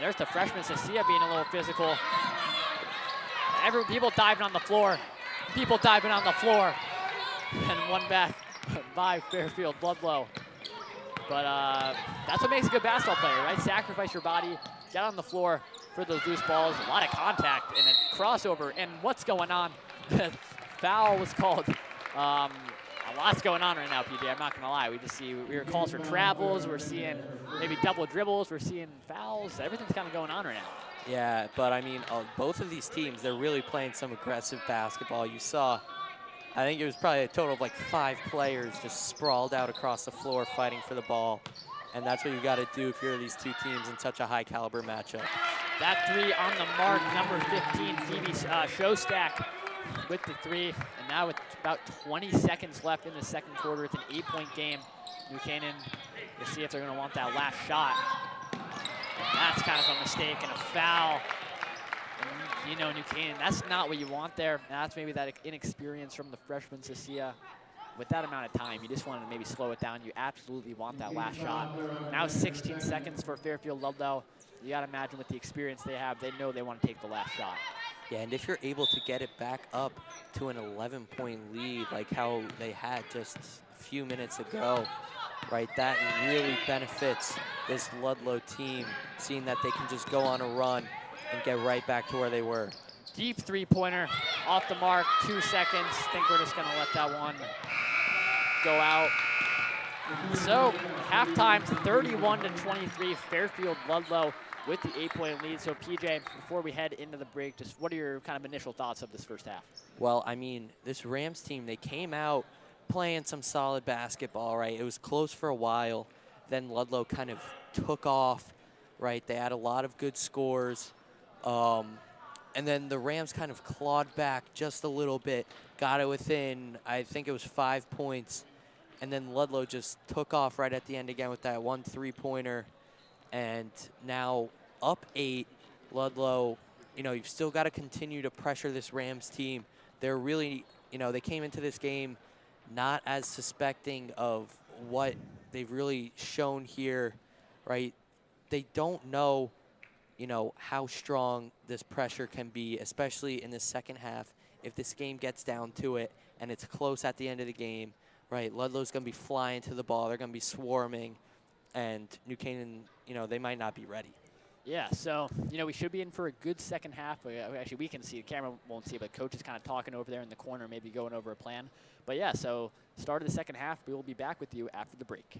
there's the freshman Asia being a little physical. People diving on the floor. People diving on the floor. And one back by Fairfield Ludlowe. But that's what makes a good basketball player, right? Sacrifice your body, get on the floor for those loose balls. A lot of contact and a crossover. And what's going on? Foul was called. A lot's going on right now, PJ. I'm not going to lie. We just see we calls for travels. We're seeing maybe double dribbles. We're seeing fouls. Everything's kind of going on right now. Yeah, but I mean, both of these teams, they're really playing some aggressive basketball. You saw, I think it was probably a total of like 5 players just sprawled out across the floor fighting for the ball. And that's what you got to do if you're these two teams in such a high caliber matchup. That 3 on the mark, number 15, Phoebe Showstack with the 3. And now with about 20 seconds left in the second quarter, it's an 8-point game. New Canaan, we'll see if they're going to want that last shot. And that's kind of a mistake and a foul. And, you know, New Canaan, that's not what you want there. That's maybe that inexperience from the freshman Cecilia. With that amount of time, you just want to maybe slow it down. You absolutely want that last shot. Now 16 seconds for Fairfield Ludlowe. You got to imagine with the experience they have, they know they want to take the last shot. Yeah, and if you're able to get it back up to an 11-point lead, like how they had just a few minutes ago, right, that really benefits this Ludlowe team, seeing that they can just go on a run and get right back to where they were. Deep 3-pointer off the mark, 2 seconds. Think we're just going to let that one go out. So halftime, 31-23, Fairfield Ludlowe with the 8-point lead. So PJ, before we head into the break, just what are your kind of initial thoughts of this first half? Well, I mean, this Rams team, they came out playing some solid basketball, right? It was close for a while. Then Ludlowe kind of took off, right? They had a lot of good scores. And then the Rams kind of clawed back just a little bit, got it within, I think it was 5 points. And then Ludlowe just took off right at the end again with that 1 3-pointer. And now up 8, Ludlowe, you know, you've still got to continue to pressure this Rams team. They're really, you know, they came into this game not as suspecting of what they've really shown here, right? They don't know, you know, how strong this pressure can be, especially in the second half. If this game gets down to it and it's close at the end of the game, right, Ludlow's going to be flying to the ball. They're going to be swarming. And New Canaan, you know, they might not be ready. Yeah, so, you know, we should be in for a good second half. Actually, we can see, the camera won't see, but coach is kind of talking over there in the corner, maybe going over a plan. But yeah, so start of the second half. We will be back with you after the break.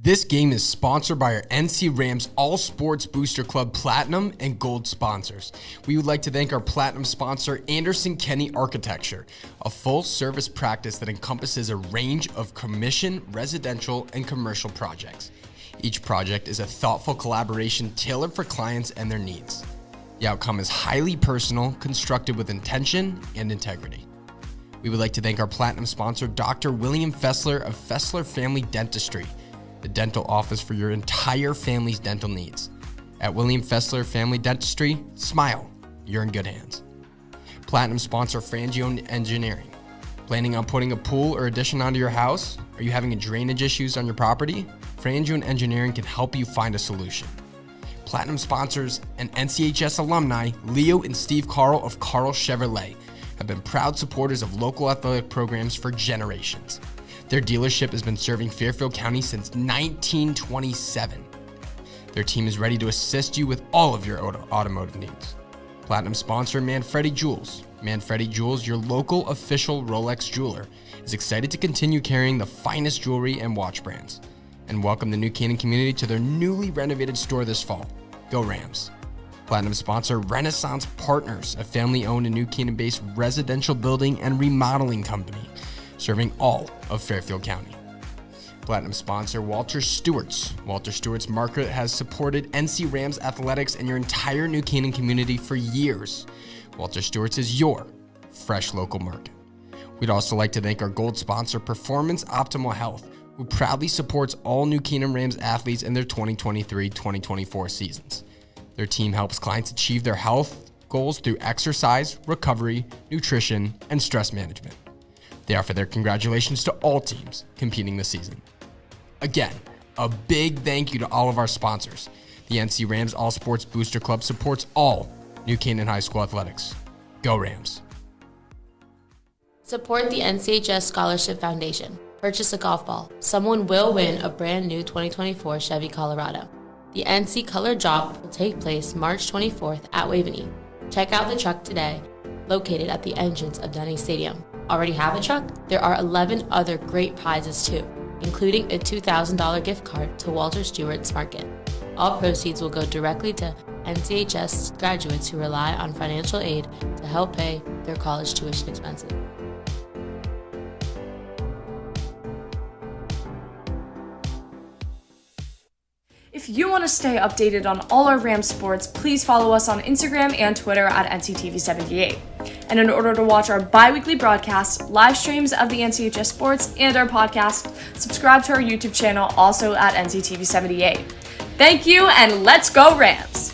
This game is sponsored by our NC Rams All Sports Booster Club Platinum and Gold sponsors. We would like to thank our Platinum sponsor, Anderson Kenny Architecture, a full-service practice that encompasses a range of commission, residential, and commercial projects. Each project is a thoughtful collaboration tailored for clients and their needs. The outcome is highly personal, constructed with intention and integrity. We would like to thank our Platinum sponsor, Dr. William Fessler of Fessler Family Dentistry, the dental office for your entire family's dental needs. At William Fessler Family Dentistry, smile, you're in good hands. Platinum sponsor, Frangio Engineering. Planning on putting a pool or addition onto your house? Are you having drainage issues on your property? Frangio Engineering can help you find a solution. Platinum sponsors and NCHS alumni, Leo and Steve Carl of Carl Chevrolet, have been proud supporters of local athletic programs for generations. Their dealership has been serving Fairfield County since 1927. Their team is ready to assist you with all of your automotive needs. Platinum sponsor Manfredi Jewels. Manfredi Jewels, your local official Rolex jeweler, is excited to continue carrying the finest jewelry and watch brands and welcome the New Canaan community to their newly renovated store this fall. Go Rams. Platinum sponsor Renaissance Partners, a family-owned and New Canaan-based residential building and remodeling company serving all of Fairfield County. Platinum sponsor Walter Stewart's. Walter Stewart's market has supported NC Rams athletics and your entire New Canaan community for years. Walter Stewart's is your fresh local market. We'd also like to thank our gold sponsor Performance Optimal Health, who proudly supports all New Canaan Rams athletes in their 2023-2024 seasons. Their team helps clients achieve their health goals through exercise, recovery, nutrition, and stress management. They offer their congratulations to all teams competing this season. Again, a big thank you to all of our sponsors. The NC Rams All Sports Booster Club supports all New Canaan High School athletics. Go Rams. Support the NCHS Scholarship Foundation. Purchase a golf ball. Someone will win a brand new 2024 Chevy Colorado. The NC Color Drop will take place March 24th at Waveney. Check out the truck today, located at the entrance of Denny Stadium. Already have a truck? There are 11 other great prizes too, including a $2,000 gift card to Walter Stewart's Market. All proceeds will go directly to NCHS graduates who rely on financial aid to help pay their college tuition expenses. If you want to stay updated on all our Rams sports, please follow us on Instagram and Twitter at NCTV78. And in order to watch our bi-weekly broadcasts, live streams of the NCHS sports, and our podcast, subscribe to our YouTube channel, also at NCTV78. Thank you, and let's go Rams!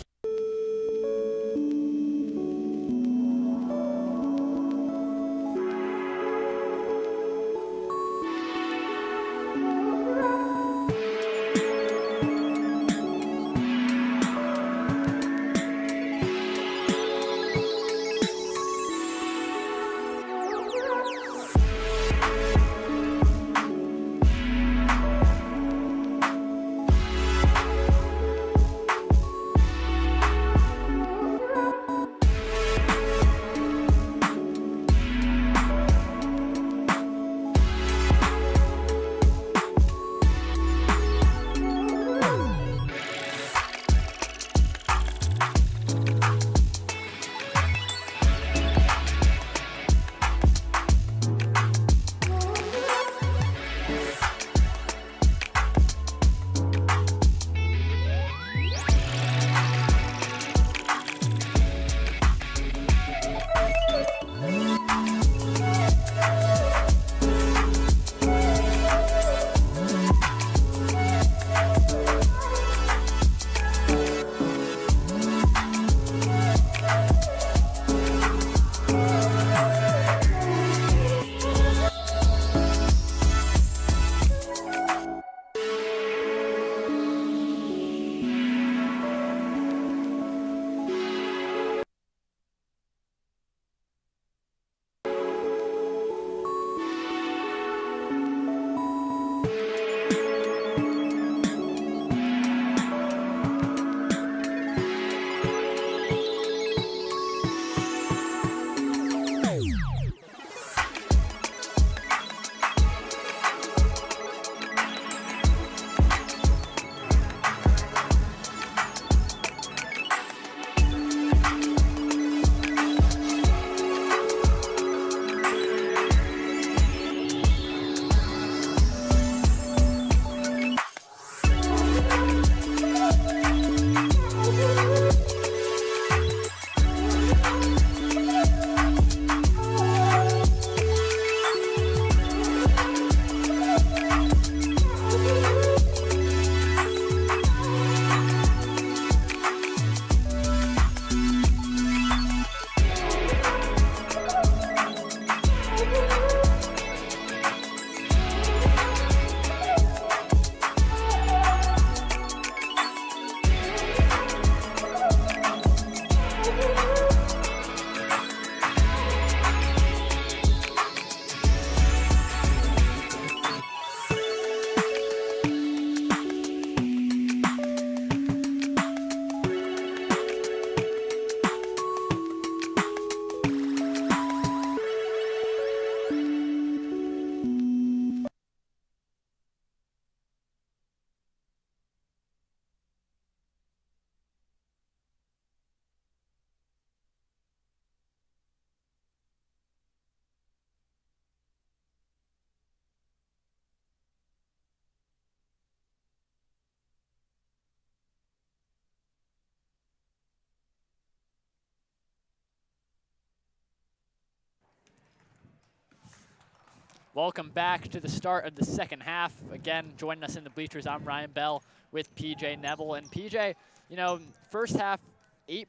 Welcome back to the start of the second half. Again, joining us in the bleachers, I'm Ryan Bell with PJ Neville. And PJ, you know, first half, an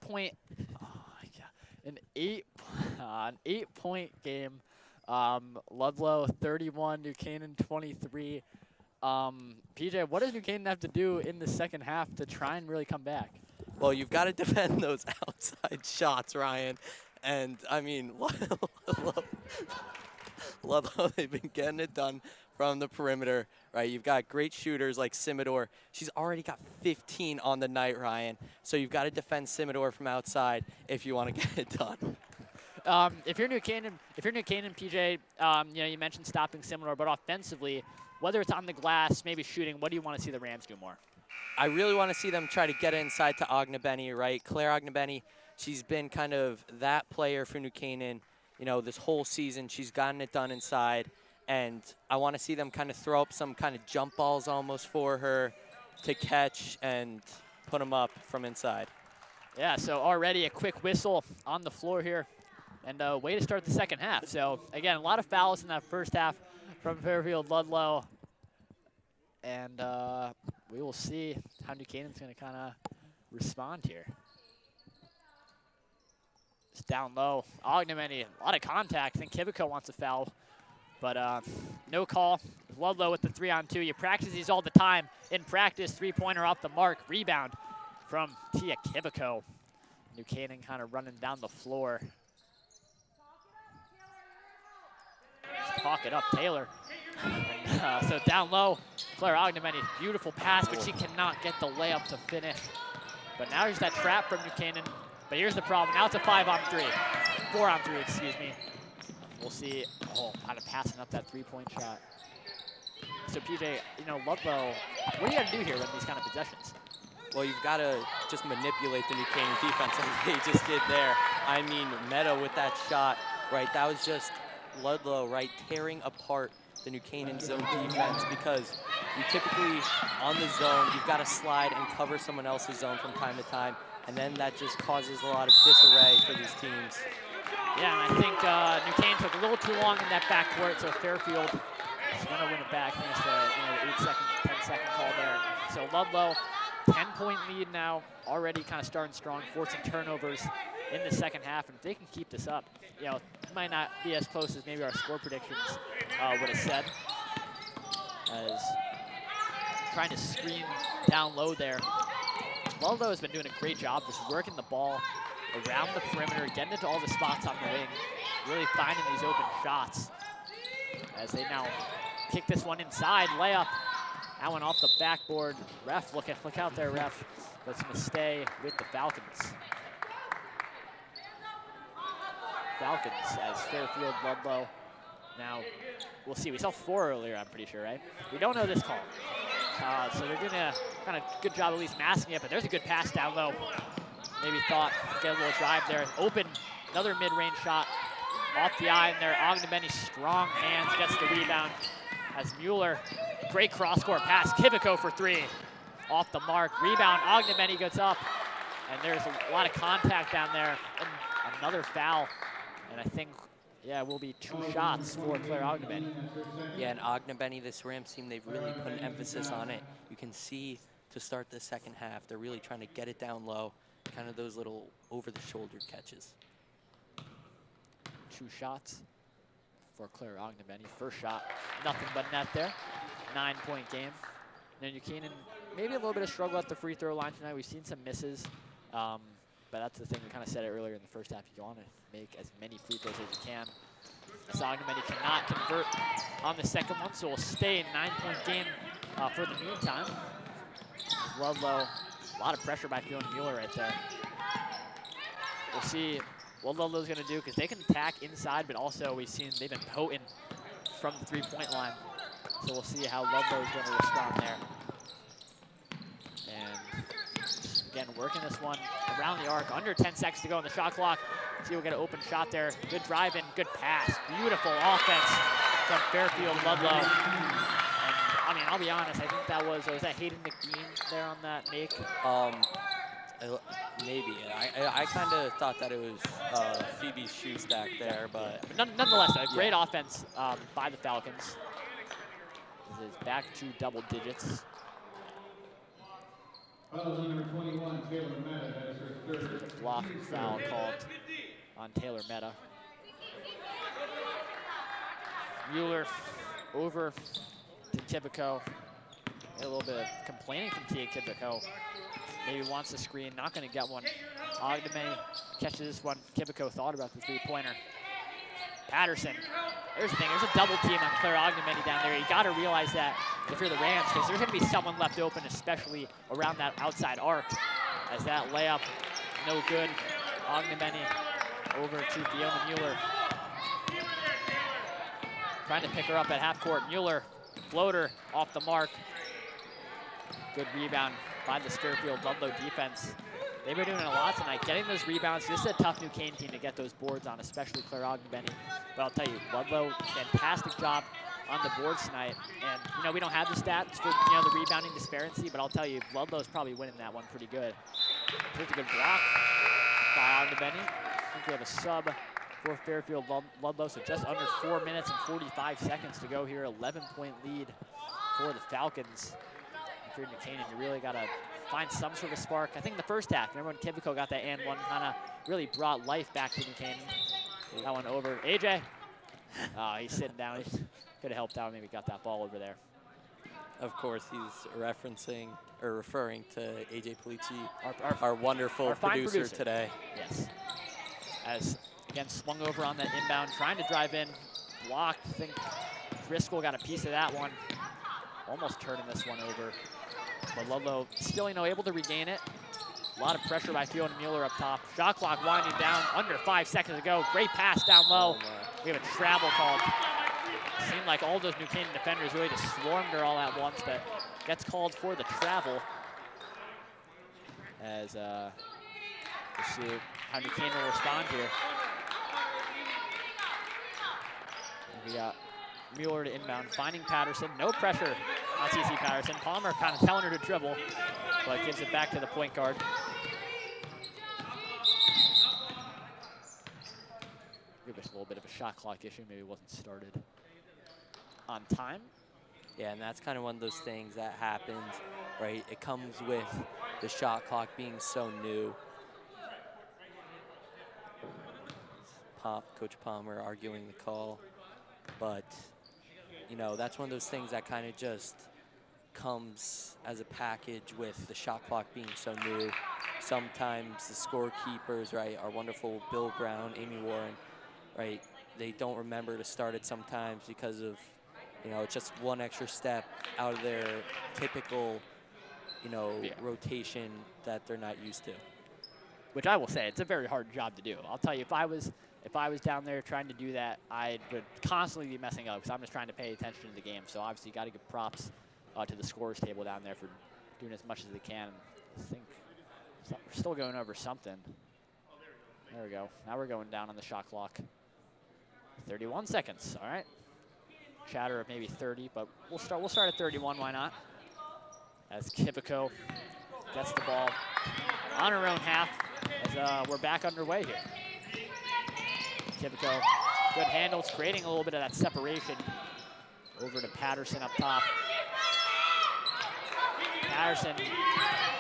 8-point game. Ludlowe 31, New Canaan 23. PJ, what does New Canaan have to do in the second half to try and really come back? Well, you've got to defend those outside shots, Ryan. And, I mean, Ludlowe, they've been getting it done from the perimeter, right? You've got great shooters like Simador. She's already got 15 on the night, Ryan. So you've got to defend Simador from outside if you want to get it done. If you're New Canaan, PJ, you know, you mentioned stopping Simador, but offensively, whether it's on the glass, maybe shooting, what do you want to see the Rams do more? I really want to see them try to get inside to Ognebenny, right? Claire Ognebenny, she's been kind of that player for New Canaan, you know, this whole season. She's gotten it done inside, and I want to see them kind of throw up some kind of jump balls almost for her to catch and put them up from inside. Yeah, so already a quick whistle on the floor here, and a way to start the second half. So, again, a lot of fouls in that first half from Fairfield Ludlowe, and we will see how New Canaan's going to kind of respond here. It's down low. Ognebenny, a lot of contact. I think Kivico wants a foul, but no call. Ludlowe with the 3-on-2. You practice these all the time. In practice, three-pointer off the mark. Rebound from Tia Kivico. New Canaan kind of running down the floor. Just talk it up, Taylor. And, so down low, Claire Ognebenny, beautiful pass, but she cannot get the layup to finish. But now here's that trap from New Canaan. But here's the problem. Now it's a 5-on-3. 4-on-3, excuse me. We'll see. Oh, kind of passing up that three-point shot. So PJ, you know, Ludlowe, what do you got to do here in these kind of possessions? Well, you've got to just manipulate the New Canaan defense like they just did there. I mean, Meta with that shot, right? That was just Ludlowe, right, tearing apart the New Canaan zone defense, because you typically, on the zone, you've got to slide and cover someone else's zone from time to time, and then that just causes a lot of disarray for these teams. Yeah, and I think New Canaan took a little too long in that backcourt, so Fairfield is going to win it back. Thanks to the 10-second call there. So Ludlowe, 10-point lead now, already kind of starting strong, forcing turnovers in the second half, and if they can keep this up, you know, it might not be as close as maybe our score predictions would have said, as trying to screen down low there. Ludlowe has been doing a great job just working the ball around the perimeter, getting into all the spots on the wing, really finding these open shots as they now kick this one inside, layup. That one off the backboard. Ref, look out there, ref. That's going to stay with the Falcons. Falcons as Fairfield Ludlowe. Now, we'll see. We saw 4 earlier, I'm pretty sure, right? We don't know this call. So they're doing a kind of good job at least masking it, but there's a good pass down low. Maybe thought, get a little drive there. Open, another mid-range shot off the eye in there. Ognebenny, strong hands, gets the rebound. As Mueller, great cross-court pass. Kivico for 3. Off the mark. Rebound, Ognebenny gets up. And there's a lot of contact down there. And another foul. And I think, yeah, it will be 2 shots for Claire Ognebenny. Yeah, and Ognebenny, this Rams team, they've really put an emphasis on it. You can see to start the second half, they're really trying to get it down low. Kind of those little over-the-shoulder catches. 2 shots for Claire Ognebenny. First shot, nothing but net there. 9-point game. Now New Canaan, maybe a little bit of struggle at the free throw line tonight. We've seen some misses, but that's the thing. We kind of said it earlier in the first half. You want to make as many free throws as you can. As Ognebenny cannot convert on the second one, so we'll stay in 9-point game for the meantime. Ludlowe, a lot of pressure by Fiona Mueller right there. We'll see what Ludlow's going to do, because they can attack inside, but also we've seen they've been potent from the 3-point line. So we'll see how Ludlow's going to respond there. And again, working this one around the arc. Under 10 seconds to go on the shot clock. See, we'll get an open shot there. Good drive in, good pass. Beautiful offense from Fairfield Ludlowe. And I mean, I'll be honest, I think that was that Hayden McBean there on that make? Maybe. I kind of thought that it was Phoebe's shoe stack there, but Nonetheless, a great offense by the Falcons. This is back to double digits. Number 21, Taylor Meta, that is her third. There's a block foul called on Taylor Meta. Mueller over to Tipico. A little bit of complaining from Tia Tipico. Maybe wants the screen, not going to get one. Ogdemany catches this one. Tipico thought about the three-pointer. Patterson. There's the thing, there's a double team on Claire Ogdemany down there. You got to realize that if you're the Rams, because there's going to be someone left open, especially around that outside arc. As that layup, no good. Ogdemany over to Fiona Mueller. Trying to pick her up at half court. Mueller, floater off the mark. Good rebound by the Fairfield Ludlowe defense. They've been doing it a lot tonight, getting those rebounds. This is a tough New Canaan team to get those boards on, especially Claire Ogdemany. But I'll tell you, Ludlowe, fantastic job on the boards tonight. And, you know, we don't have the stats for, you know, the rebounding disparity, but I'll tell you, Ludlow's probably winning that one pretty good. Here's a good block by Ogdemany. I think we have a sub for Fairfield Ludlowe, so just under 4 minutes and 45 seconds to go here. 11-point lead for the Falcons. If you're New Canaan, you really got to find some sort of spark. I think in the first half, remember when Tipico got that and one, kind of really brought life back to New Canaan. That one over. AJ. Oh, he's sitting down. He could have helped out, maybe got that ball over there. of course he's referencing or referring to AJ Polici, our wonderful producer today. Yes. As again swung over on that inbound, trying to drive in, blocked. I think Driscoll got a piece of that one. Almost turning this one over. But Ludlowe still, able to regain it. A lot of pressure by Fiona Mueller up top. Shot clock winding down, under 5 seconds to go. Great pass down low. We have a travel called. Seemed like all those New Canaan defenders really just swarmed her all at once, but gets called for the travel. As we'll see how New Canaan will respond here. And we got Mueller to inbound, finding Patterson. No pressure on CC Patterson. Palmer kind of telling her to dribble, but gives it back to the point guard. Give us a little bit of a shot clock issue. Maybe it wasn't started on time. Yeah, and that's kind of one of those things that happens, right? It comes with the shot clock being so new. Coach Palmer arguing the call, but that's one of those things that kind of just comes as a package with the shot clock being so new. Sometimes the scorekeepers, right, our wonderful Bill Brown, Amy Warren, right, they don't remember to start it sometimes because of, just one extra step out of their typical, rotation that they're not used to. Which I will say, it's a very hard job to do. I'll tell you, if I was down there trying to do that, I would constantly be messing up because I'm just trying to pay attention to the game. So obviously, you got to give props to the scorers table down there for doing as much as they can. I think we're still going over something. There we go. Now we're going down on the shot clock. 31 seconds. All right. Chatter of maybe 30, but we'll start at 31. Why not? As Tipico gets the ball on her own half, as we're back underway here. Tipico, good handles, creating a little bit of that separation. Over to Patterson up top. Patterson,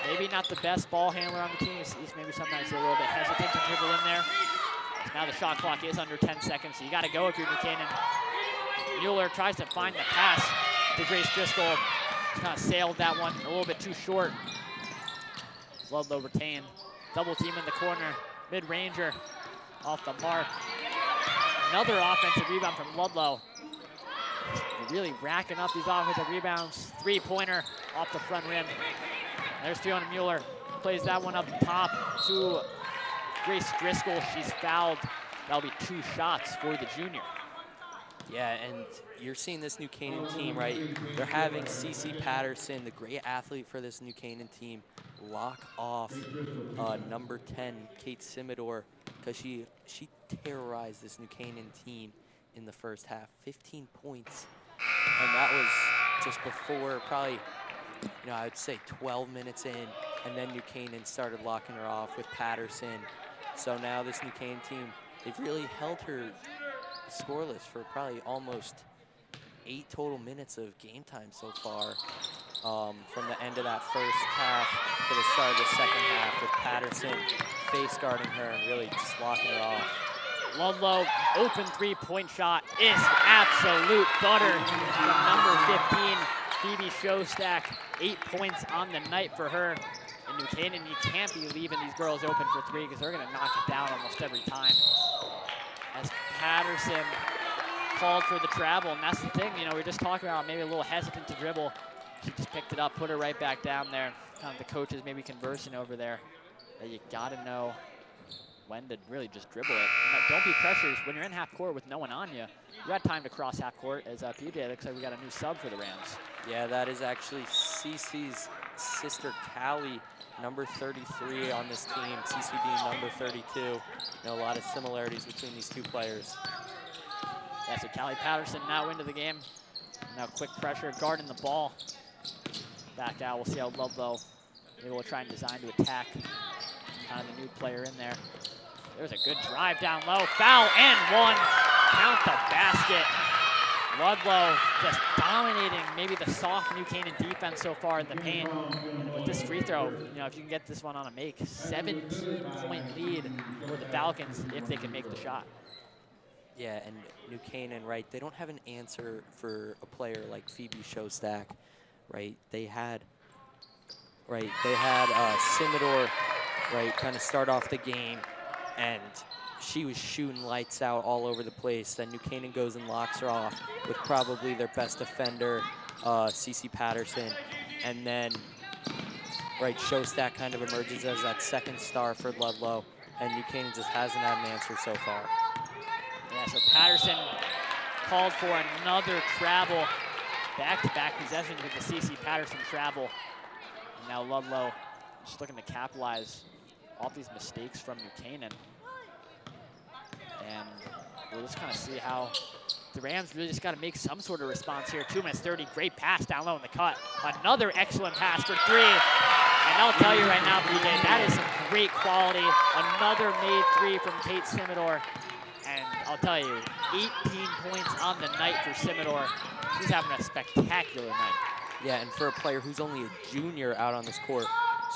maybe not the best ball handler on the team. He's maybe sometimes a little bit hesitant to dribble in there. Now the shot clock is under 10 seconds, so you got to go if you're New Canaan. Mueller tries to find the pass to Grace Driscoll. Kind of sailed that one a little bit too short. Ludlowe retained. Double team in the corner. Mid-ranger off the mark. Another offensive rebound from Ludlowe. They're really racking up these offensive rebounds. Three-pointer off the front rim. There's Fiona Mueller. Plays that one up top to Grace Driscoll. She's fouled. That'll be 2 shots for the junior. Yeah, and you're seeing this New Canaan team, right? They're having CC Patterson, the great athlete for this New Canaan team, lock off number 10, Kate Simidor, because she terrorized this New Canaan team in the first half. 15 points, and that was just before probably, I would say 12 minutes in. and then New Canaan started locking her off with Patterson. So now this New Canaan team, they've really held her scoreless for probably almost 8 total minutes of game time so far, from the end of that first half to the start of the second half, with Patterson face guarding her and really just locking her off. Ludlowe, open three-point shot is absolute butter from number 15, Phoebe Showstack. 8 points on the night for her. And New Canaan, you can't be leaving these girls open for 3 because they're going to knock it down almost every time. As Patterson called for the travel, and that's the thing, you know, we were just talking about maybe a little hesitant to dribble. She just picked it up, put her right back down there. Kind of the coaches maybe conversing over there that you got to know when to really just dribble it. Don't be pressured when you're in half court with no one on you. You got time to cross half court. As PJ, looks like we got a new sub for the Rams. Yeah, that is actually Cece's sister, Callie, number 33 on this team. Cece being number 32. You know, a lot of similarities between these two players. Yeah, so Callie Patterson now into the game. Now quick pressure, guarding the ball. Back out, we'll see how Ludlowe maybe we'll try and design to attack. Kind of the new player in there. There's a good drive down low, foul and 1. Count the basket. Ludlowe just dominating maybe the soft New Canaan defense so far in the paint. With this free throw, you know, if you can get this one on a make, 17-point lead for the Falcons if they can make the shot. Yeah, and New Canaan, right, they don't have an answer for a player like Phoebe Showstack, right? They had Simidor, right, kind of start off the game, and she was shooting lights out all over the place. Then New Canaan goes and locks her off with probably their best defender, Cece Patterson. And then, right, Showstack kind of emerges as that second star for Ludlowe, and New Canaan just hasn't had an answer so far. Yeah, so Patterson called for another travel. Back-to-back possessions with the CC Patterson travel. And now Ludlowe just looking to capitalize off these mistakes from New Canaan. And we'll just kind of see how the Rams really just got to make some sort of response here. 2 minutes 30, great pass down low in the cut. Another excellent pass for 3. And I'll tell you right now, BJ, that is some great quality. Another made 3 from Kate Simidor. And I'll tell you, 18 points on the night for Simidor. She's having a spectacular night. Yeah, and for a player who's only a junior out on this court.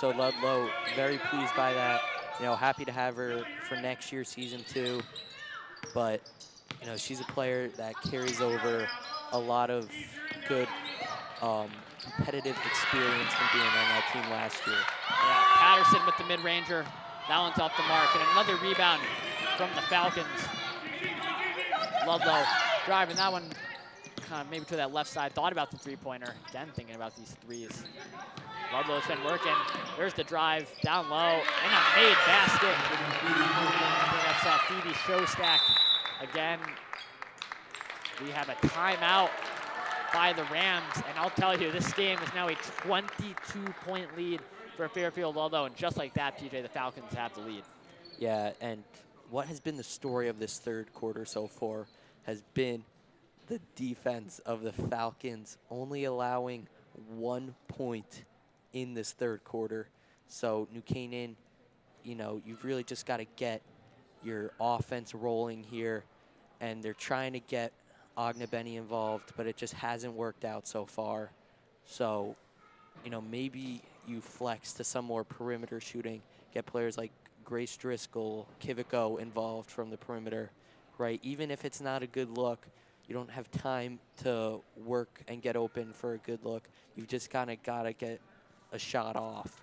So Ludlowe, very pleased by that. You know, happy to have her for next year's season 2. But, you know, she's a player that carries over a lot of good competitive experience from being on that team last year. Yeah, Patterson with the mid-ranger. That one's off the mark. And another rebound from the Falcons. Ludlowe driving that one kind of maybe to that left side. Thought about the three-pointer. Again, thinking about these threes. Ludlow's been working. There's the drive down low and a made basket. I think that's Phoebe Showstack. Again, we have a timeout by the Rams, and I'll tell you, this game is now a 22-point lead for Fairfield Ludlowe, and just like that, PJ, the Falcons have the lead. Yeah, and what has been the story of this third quarter so far has been the defense of the Falcons only allowing 1 point in this third quarter. So New Canaan, you know, you've really just got to get your offense rolling here, and they're trying to get Ognebeni involved, but it just hasn't worked out so far. So, you know, maybe you flex to some more perimeter shooting, get players like Grace Driscoll, Kiviko involved from the perimeter, right? Even if it's not a good look, you don't have time to work and get open for a good look. You've just kind of got to get a shot off.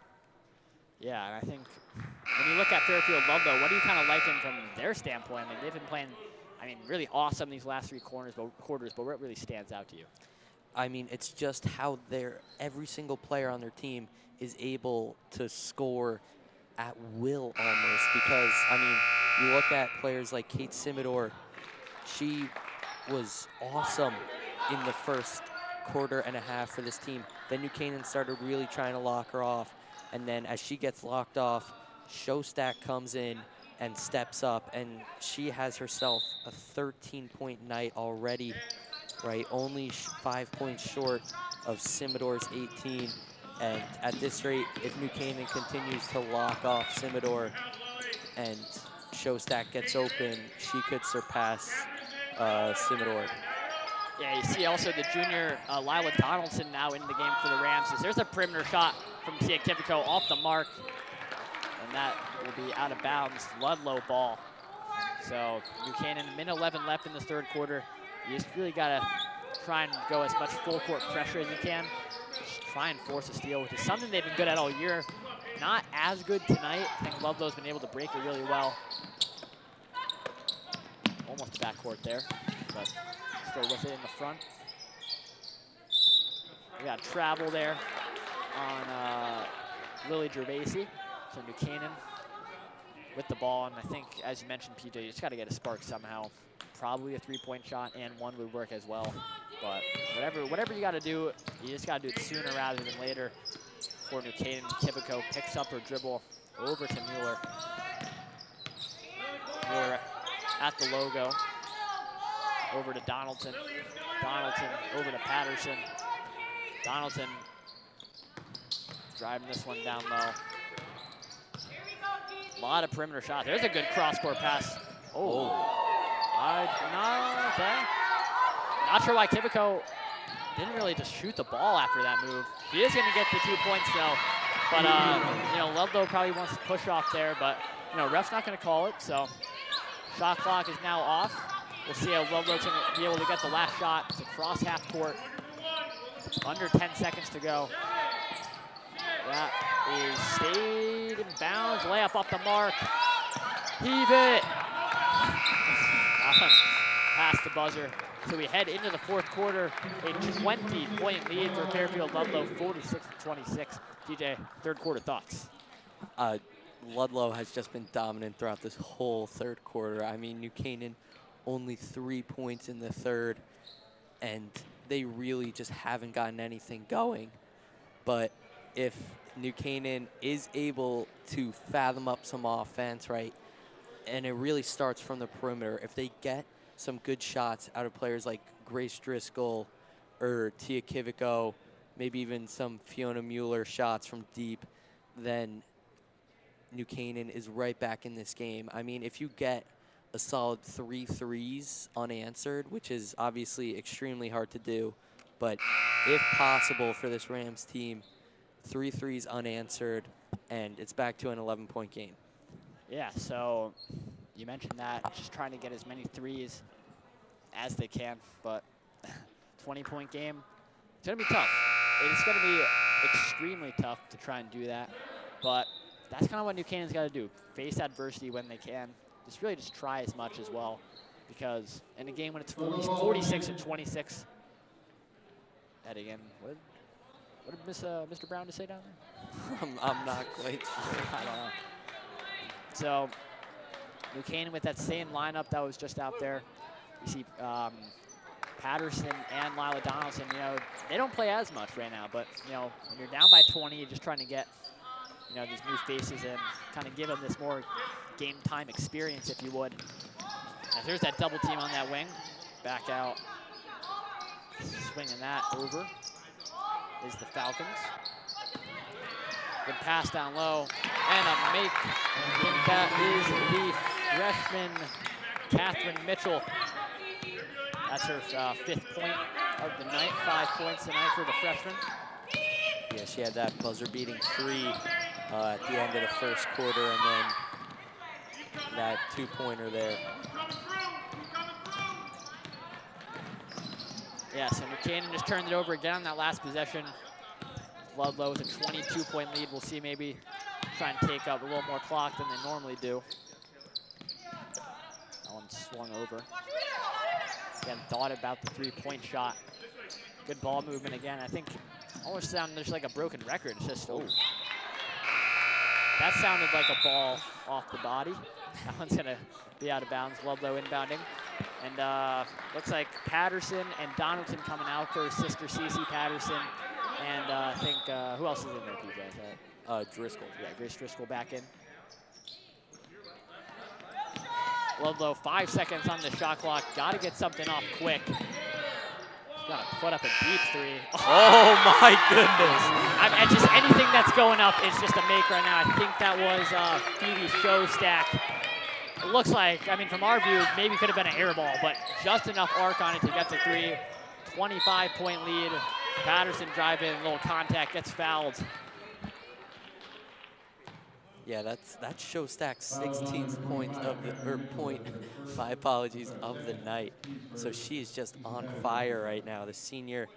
Yeah, and I think when you look at Fairfield Ludlowe, what are you kind of liking from their standpoint? I mean, they've been playing, I mean, really awesome these last 3 quarters, but what really stands out to you? I mean, it's just how every single player on their team is able to score at will almost, because, I mean, you look at players like Kate Simidor, she was awesome in the first quarter and a half for this team. Then New Canaan started really trying to lock her off, and then as she gets locked off, Showstack comes in and steps up, and she has herself a 13-point night already, right? Only 5 points short of Simidor's 18. And at this rate, if New Canaan continues to lock off Simidor and Showstack gets open, she could surpass Simidor. Yeah, you see also the junior Lila Donaldson now in the game for the Rams. There's a perimeter shot from Tia Kivico off the mark, and that will be out of bounds. Ludlowe ball. So New Canaan, minute 11 left in this third quarter. You just really got to try and go as much full court pressure as you can. Just try and force a steal, which is something they've been good at all year. Not as good tonight. I think Ludlow's been able to break it really well. Almost backcourt there, but still with it in the front. We got travel there on Lily Gervasi. So New Canaan with the ball, and I think, as you mentioned, PJ, you just got to get a spark somehow. Probably a three-point shot and one would work as well. But whatever you got to do, you just got to do it sooner rather than later. For New Canaan, Kivico picks up her dribble over to Mueller. Mueller at the logo. Over to Donaldson. Donaldson over to Patterson. Donaldson driving this one down low. A lot of perimeter shots. There's a good cross-court pass. Oh. Okay. Not sure why Kivico didn't really just shoot the ball after that move. He is going to get the 2 points, though. But, you know, Ludlowe probably wants to push off there, but, you know, ref's not going to call it, so shot clock is now off. We'll see how Ludlow's going to be able to get the last shot. It's across half court. Under 10 seconds to go. That is stayed in bounds. Layup off the mark. Heave it. Past the buzzer. So we head into the fourth quarter. A 20-point lead for Fairfield Ludlowe, 46-26. DJ, third quarter thoughts? Ludlowe has just been dominant throughout this whole third quarter. I mean, New Canaan only 3 points in the third, and they really just haven't gotten anything going. But if New Canaan is able to fathom up some offense, right, and it really starts from the perimeter, if they get some good shots out of players like Grace Driscoll or Tia Kivico, maybe even some Fiona Mueller shots from deep, then New Canaan is right back in this game. I mean, if you get a solid 3 threes unanswered, which is obviously extremely hard to do, but if possible for this Rams team, 3 threes unanswered, and it's back to an 11-point game. Yeah, so you mentioned that, just trying to get as many threes as they can, but 20-point game, it's going to be tough. It's going to be extremely tough to try and do that, but that's kind of what New Canaan's got to do. Face adversity when they can. Just try as much as well, because in a game when it's 46-26, that again, what did Mr. Brown just say down there? I'm not quite sure. I don't know. So New Canaan with that same lineup that was just out there. You see Patterson and Lila Donaldson, you know, they don't play as much right now, but, you know, when you're down by 20, you're just trying to get, you know, these new faces and kind of give them this more game time experience, if you would. And there's that double team on that wing. Back out. Swinging that over is the Falcons. Good pass down low. And a make. I think that is the freshman, Catherine Mitchell. That's her 5th point of the night. 5 points tonight for the freshman. Yeah, she had that buzzer-beating 3 at the end of the first quarter, and then that 2-pointer there. Yeah, so New Canaan just turned it over again on that last possession. Ludlowe with a 22-point lead. We'll see maybe try and take up a little more clock than they normally do. That one swung over. Again, thought about the 3-point shot. Good ball movement again. I think almost sounded just like a broken record. It's just, oh. That sounded like a ball off the body. That one's going to be out of bounds. Ludlowe inbounding. And looks like Patterson and Donaldson coming out for sister Cece Patterson. And I think, who else is in there, PJ? Driscoll. Yeah, Grace Driscoll back in. Ludlowe, 5 seconds on the shot clock. Got to get something off quick. Got to put up a deep 3. Oh, my goodness. I and just anything that's going up is just a make right now. I think that was Phoebe Showstack. It looks like, I mean, from our view, maybe could have been an air ball, but just enough arc on it to get the 3. 25-point lead. Patterson drive in, little contact, gets fouled. Yeah, that's Showstack's 16th point of the point. My apologies, of the night. So she's just on fire right now. The senior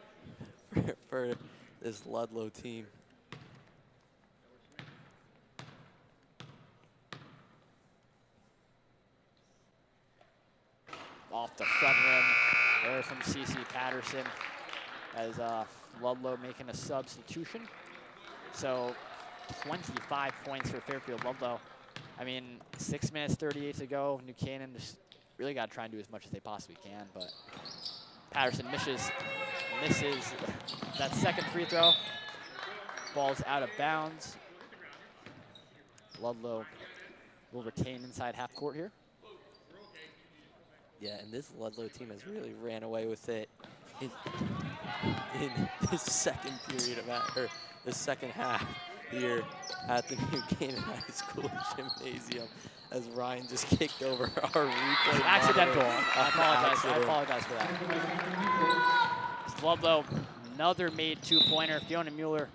for this Ludlowe team. Off the front rim there from CC Patterson as Ludlowe making a substitution. So 25 points for Fairfield Ludlowe. I mean, 6 minutes 38 to go. New Canaan just really got to try and do as much as they possibly can, but Patterson misses that second free throw. Ball's out of bounds. Ludlowe will retain inside half court here. Yeah, and this Ludlowe team has really ran away with it in this second period of the second half here at the New Canaan High School gymnasium as Ryan just kicked over our replay. Accidental. monitor. I apologize for that. Ludlowe, another made 2-pointer. Fiona Mueller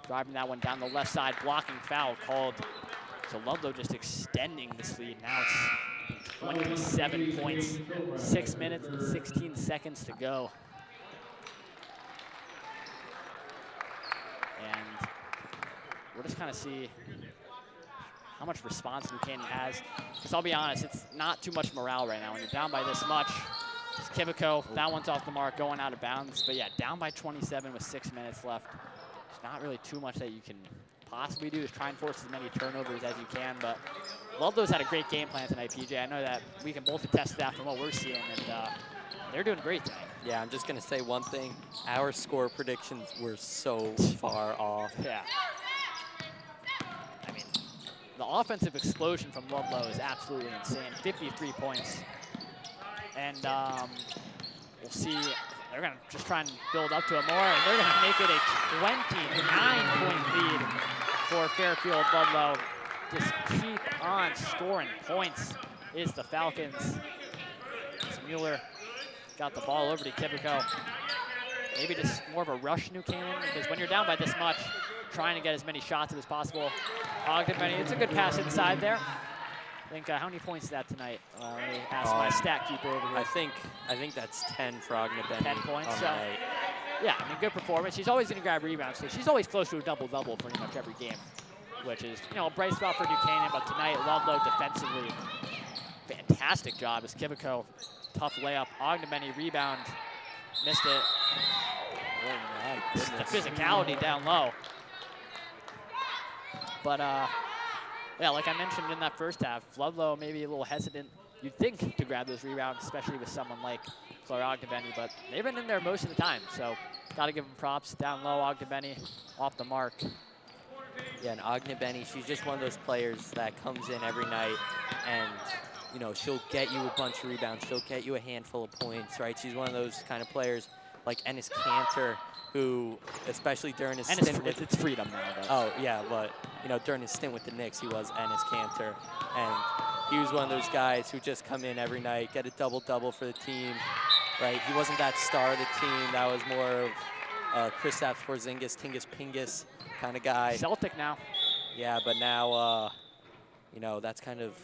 driving that one down the left side, blocking foul called. So Ludlowe just extending this lead. Now it's 27 points, 6 minutes and 16 seconds to go. And we'll just kind of see how much response New Canaan has. Because I'll be honest, it's not too much morale right now. When you're down by this much, it's Kivico, that one's off the mark, going out of bounds. But yeah, down by 27 with 6 minutes left. There's not really too much that you can possibly do, is try and force as many turnovers as you can. But Ludlowe's had a great game plan tonight, PJ. I know that we can both attest to that from what we're seeing, and they're doing great tonight. Yeah, I'm just going to say one thing. Our score predictions were so far off. Yeah. I mean, the offensive explosion from Ludlowe is absolutely insane. 53 points. And we'll see. They're going to just try and build up to it more, and they're going to make it a 29-point lead for Fairfield Ludlowe. Just keep on scoring points is the Falcons. So Mueller got the ball over to Kivico. Maybe just more of a rush New Canaan, because when you're down by this much, trying to get as many shots as possible. Ogden, it's a good pass inside there. I think, how many points is that tonight? Let me ask my stat keeper over here. I think that's 10 for Ogden. 10 points. So, yeah, I mean, good performance. She's always going to grab rebounds, so she's always close to a double-double pretty much every game, which is, you know, a bright spot for New Canaan. But tonight, Ludlowe defensively, fantastic job as Kivico, tough layup. Ogden rebound, missed it. Oh my goodness. The physicality down low. But yeah, like I mentioned in that first half, Ludlowe maybe a little hesitant, you'd think, to grab those rebounds, especially with someone like Claire Ogdenbenny, but they've been in there most of the time, so got to give them props. Down low, Ogdenbenny off the mark. Yeah, and Ogdenbenny, she's just one of those players that comes in every night and, you know, she'll get you a bunch of rebounds. She'll get you a handful of points, right? She's one of those kind of players like Ennis Cantor, who, especially during his stint with... It's freedom now. But. Oh, yeah, but, you know, during his stint with the Knicks, he was Ennis Cantor. And he was one of those guys who just come in every night, get a double-double for the team, right? He wasn't that star of the team. That was more of Kristaps Porzingis, Tingus Pingus kind of guy. Celtic now. Yeah, but now, you know, that's kind of,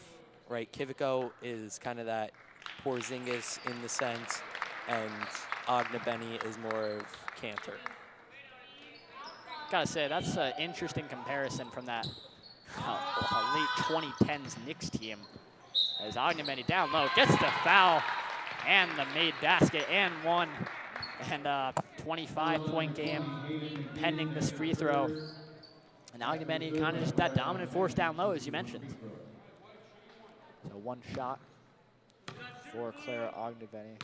right, Kivico is kind of that Porzingis in the sense, and Ogdenbenny is more of Cantor. Gotta say, that's an interesting comparison from that late 2010s Knicks team. As Ogdenbenny down low, gets the foul, and the made basket, and one. And 25-point game pending this free throw. And Ogdenbenny kind of just that dominant force down low, as you mentioned. So one shot for Claire Ogdenbenny.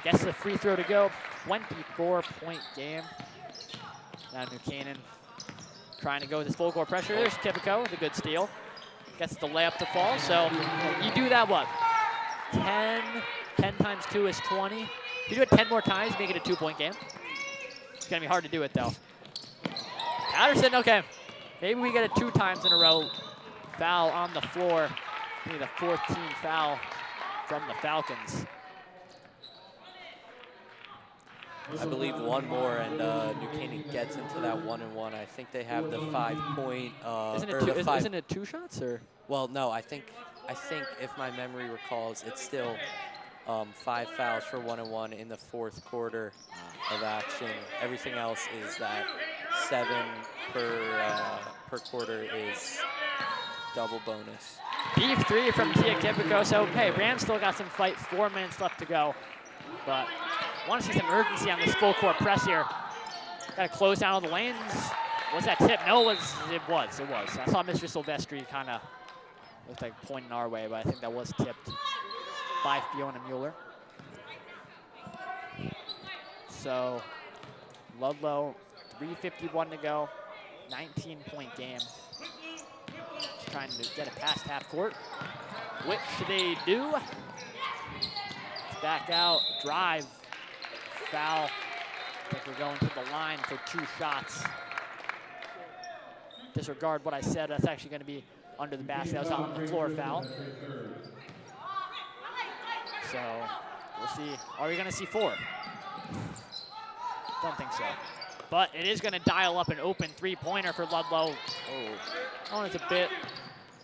Gets the free throw to go. 24-point game. Now New Canaan trying to go with his full court pressure. There's Kivico with a good steal. Gets the layup to fall. So you do that, what? 10 times 2 is 20. If you do it 10 more times, make it a 2-point game. It's going to be hard to do it, though. Patterson, okay. Maybe we get it 2 times in a row. Foul on the floor. Maybe the 4th team foul from the Falcons. I believe one more, and New Canaan gets into that 1-and-1. I think they have the 5-point. Isn't it 2 shots or? Well, no. I think if my memory recalls, it's still 5 fouls for 1-and-1 in the 4th quarter of action. Everything else is that 7 per quarter is double bonus. Beef 3 from Tia Kipico. So, hey, Rams still got some fight. 4 minutes left to go. But I want to see some urgency on this full court press here. Got to close down all the lanes. Was that tip? No, it was. I saw Mr. Silvestri kind of looked like pointing our way, but I think that was tipped by Fiona Mueller. So, Ludlowe, 3:51 to go, 19-point game. Just trying to get it past half court, which they do. Back out, drive, foul. I think we're going to the line for 2 shots. Disregard what I said. That's actually going to be under the basket. That was on the floor foul. So we'll see. Are we going to see 4? Don't think so. But it is going to dial up an open 3-pointer for Ludlowe. Oh, it's a bit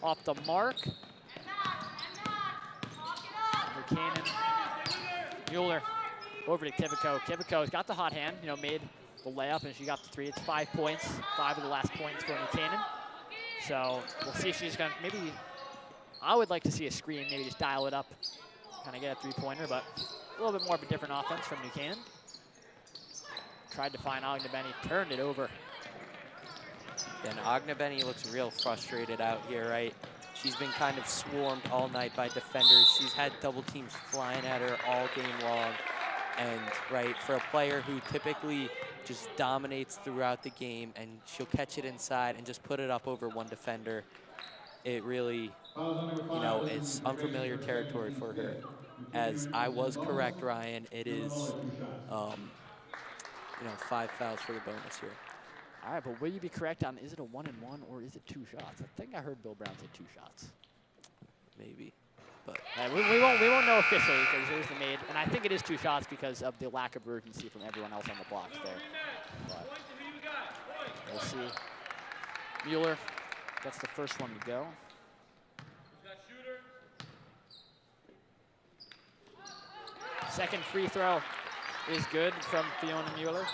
off the mark. Canaan. Mueller over to Kivico. Kivico's got the hot hand, made the layup, and she got the 3. It's 5 points, 5 of the last points for New Canaan. So we'll see if she's going to, maybe, I would like to see a screen, maybe just dial it up, kind of get a 3-pointer, but a little bit more of a different offense from New Canaan. Tried to find Ognebenny, turned it over. And Ognebenny looks real frustrated out here, right? She's been kind of swarmed all night by defenders. She's had double teams flying at her all game long. And, right, for a player who typically just dominates throughout the game and she'll catch it inside and just put it up over one defender, it really, it's unfamiliar territory for her. As I was correct, Ryan, it is, 5 fouls for the bonus here. All right, but will you be correct on, is it a 1-and-1 or is it 2 shots? I think I heard Bill Brown say 2 shots. Maybe, but. We won't know officially because there's the made, and I think it is 2 shots because of the lack of urgency from everyone else on the blocks there. But we'll see. Mueller gets the first one to go. Second free throw is good from Fiona Mueller.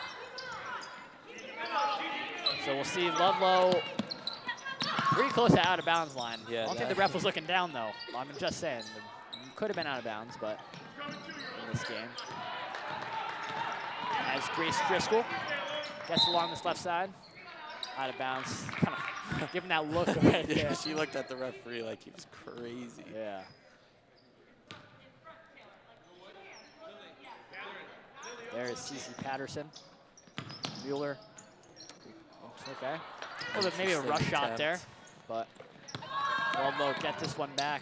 So we'll see Ludlowe pretty close to out of bounds line. Yeah, I don't think the ref was looking down though. I'm just saying, it could have been out of bounds, but in this game. As Grace Driscoll gets along this left side, out of bounds, kind of giving that look right there. Yeah, she looked at the referee like he was crazy. Yeah. There is Cece Patterson. Mueller. Okay. A little bit, maybe a rush shot there, but Ludlowe get this one back.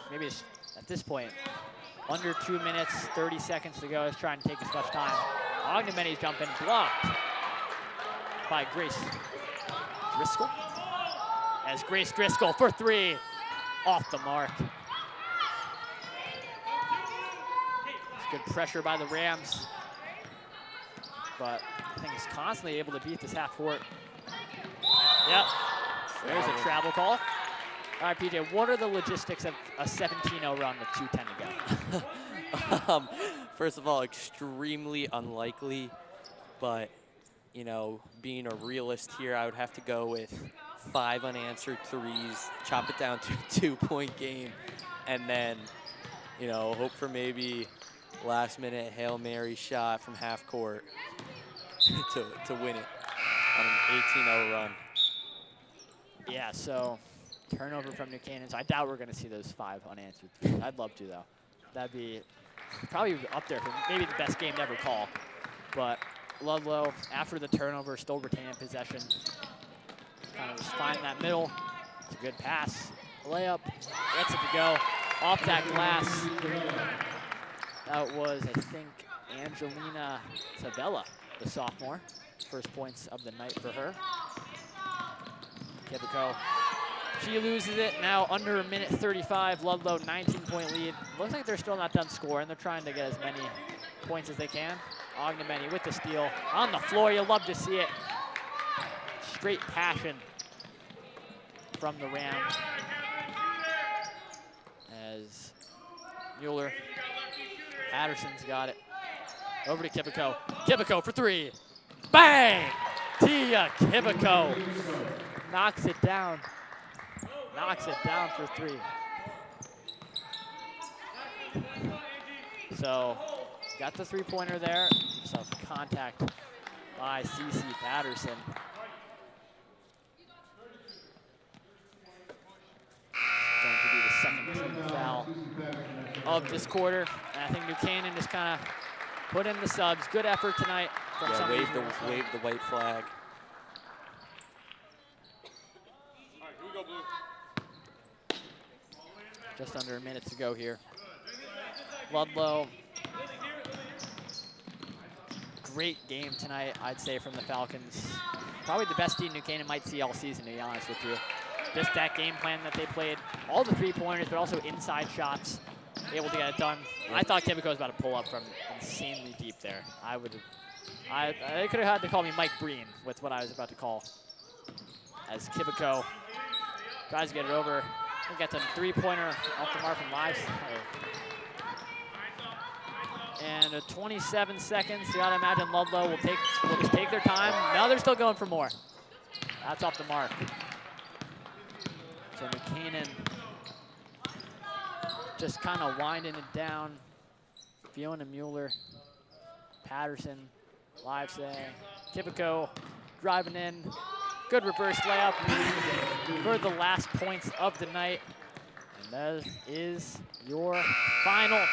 Maybe it's, at this point, under 2 minutes, 30 seconds to go. Is trying to take as much time. Ognebenny's jumping, blocked by Grace Driscoll. As Grace Driscoll for 3, off the mark. Good pressure by the Rams, but I think he's constantly able to beat this half court. Yep, there's a travel call. All right, PJ, what are the logistics of a 17-0 run with 2:10 to go? First of all, extremely unlikely, but, being a realist here, I would have to go with 5 unanswered threes, chop it down to a 2-point game, and then, hope for maybe last-minute Hail Mary shot from half court to win it on an 18-0 run. Yeah, so turnover from New Canaan. So I doubt we're going to see those 5 unanswered threes. I'd love to, though. That'd be probably up there for maybe the best game to ever call. But Ludlowe, after the turnover, still retaining possession. Kind of just find that middle. It's a good pass. Layup. Gets it to go. off that glass. That was, I think, Angelina Savella, the sophomore. First points of the night for her. Kibico, she loses it. Now under a minute 35, Ludlowe 19-point lead. Looks like they're still not done scoring. They're trying to get as many points as they can. Ognemeni with the steal on the floor. You'll love to see it. Straight passion from the Ram as Mueller. Patterson's got it. Over to Kibico. Kibico for three. Bang! Tia Kibico knocks it down. Knocks it down for three. So, got the three-pointer there. So contact by CC Patterson. Going to be the second team foul of this quarter. And I think New Canaan just kind of put in the subs. Good effort tonight. From some wave the white flag. Just under a minute to go here. Ludlowe. Great game tonight, I'd say, from the Falcons. Probably the best team New Canaan might see all season, to be honest with you. Just that game plan that they played, all the three-pointers, but also inside shots, able to get it done. I thought Kibico was about to pull up from insanely deep there. They could have had to call me Mike Breen with what I was about to call. As Kibico tries to get it over, he gets a three-pointer off the mark from Lives. And 27 seconds. You gotta imagine Ludlowe will just take their time. Now they're still going for more. That's off the mark. So New Canaan just kind of winding it down. Fiona Mueller, Patterson, Livesay, Kibico driving in. Good reverse layup for the last points of the night. And that is your final